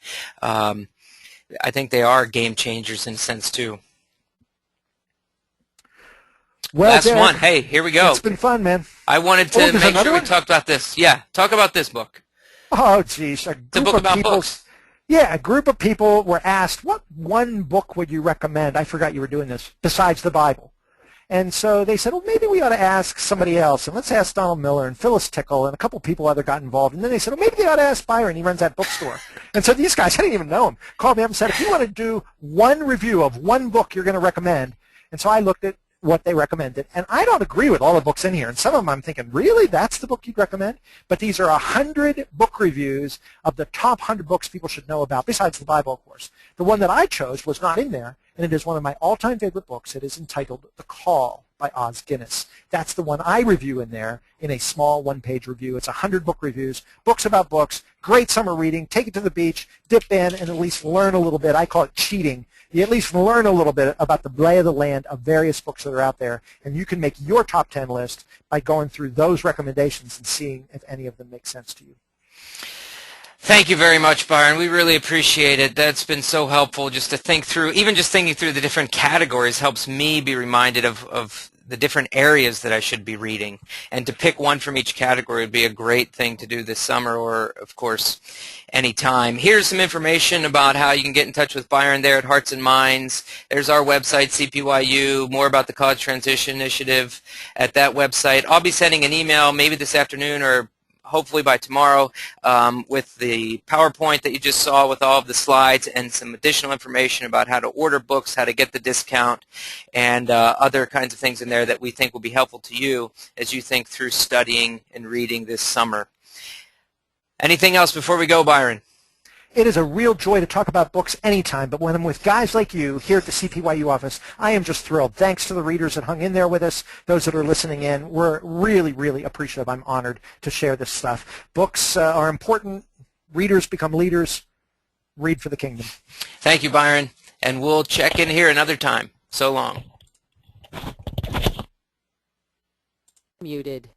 I think they are game changers in a sense too. Well, Last Derek, one. Hey, here we go. It's been fun, man. I wanted to make sure we one? talked about this. Yeah, talk about this book. Oh, geez. It's a book about books. Yeah, a group of people were asked, what one book would you recommend? I forgot you were doing this, besides the Bible. And so they said, well, maybe we ought to ask somebody else. And let's ask Donald Miller and Phyllis Tickle and a couple people other got involved. And then they said, well, maybe they ought to ask Byron. He runs that bookstore. And so these guys, I didn't even know him, called me up and said, if you want to do one review of one book you're going to recommend. And so I looked at what they recommended. And I don't agree with all the books in here. And some of them I'm thinking, really? That's the book you'd recommend? But these are 100 book reviews of the top 100 books people should know about, besides the Bible, of course. The one that I chose was not in there, and it is one of my all-time favorite books. It is entitled The Call by Os Guinness. That's the one I review in there in a small one-page review. It's 100 book reviews, books about books, great summer reading, take it to the beach, dip in, and at least learn a little bit. I call it cheating. You at least learn a little bit about the lay of the land of various books that are out there, and you can make your top 10 list by going through those recommendations and seeing if any of them make sense to you. Thank you very much, Byron. We really appreciate it. That's been so helpful just to think through. Even just thinking through the different categories helps me be reminded of the different areas that I should be reading. And to pick one from each category would be a great thing to do this summer or, of course, anytime. Here's some information about how you can get in touch with Byron there at Hearts and Minds. There's our website, CPYU, more about the College Transition Initiative at that website. I'll be sending an email maybe this afternoon or hopefully by tomorrow with the PowerPoint that you just saw with all of the slides and some additional information about how to order books, how to get the discount, and other kinds of things in there that we think will be helpful to you as you think through studying and reading this summer. Anything else before we go, Byron? It is a real joy to talk about books anytime, but when I'm with guys like you here at the CPYU office, I am just thrilled. Thanks to the readers that hung in there with us, those that are listening in. We're really, really appreciative. I'm honored to share this stuff. Books are important. Readers become leaders. Read for the kingdom. Thank you, Byron, and we'll check in here another time. So long. Muted.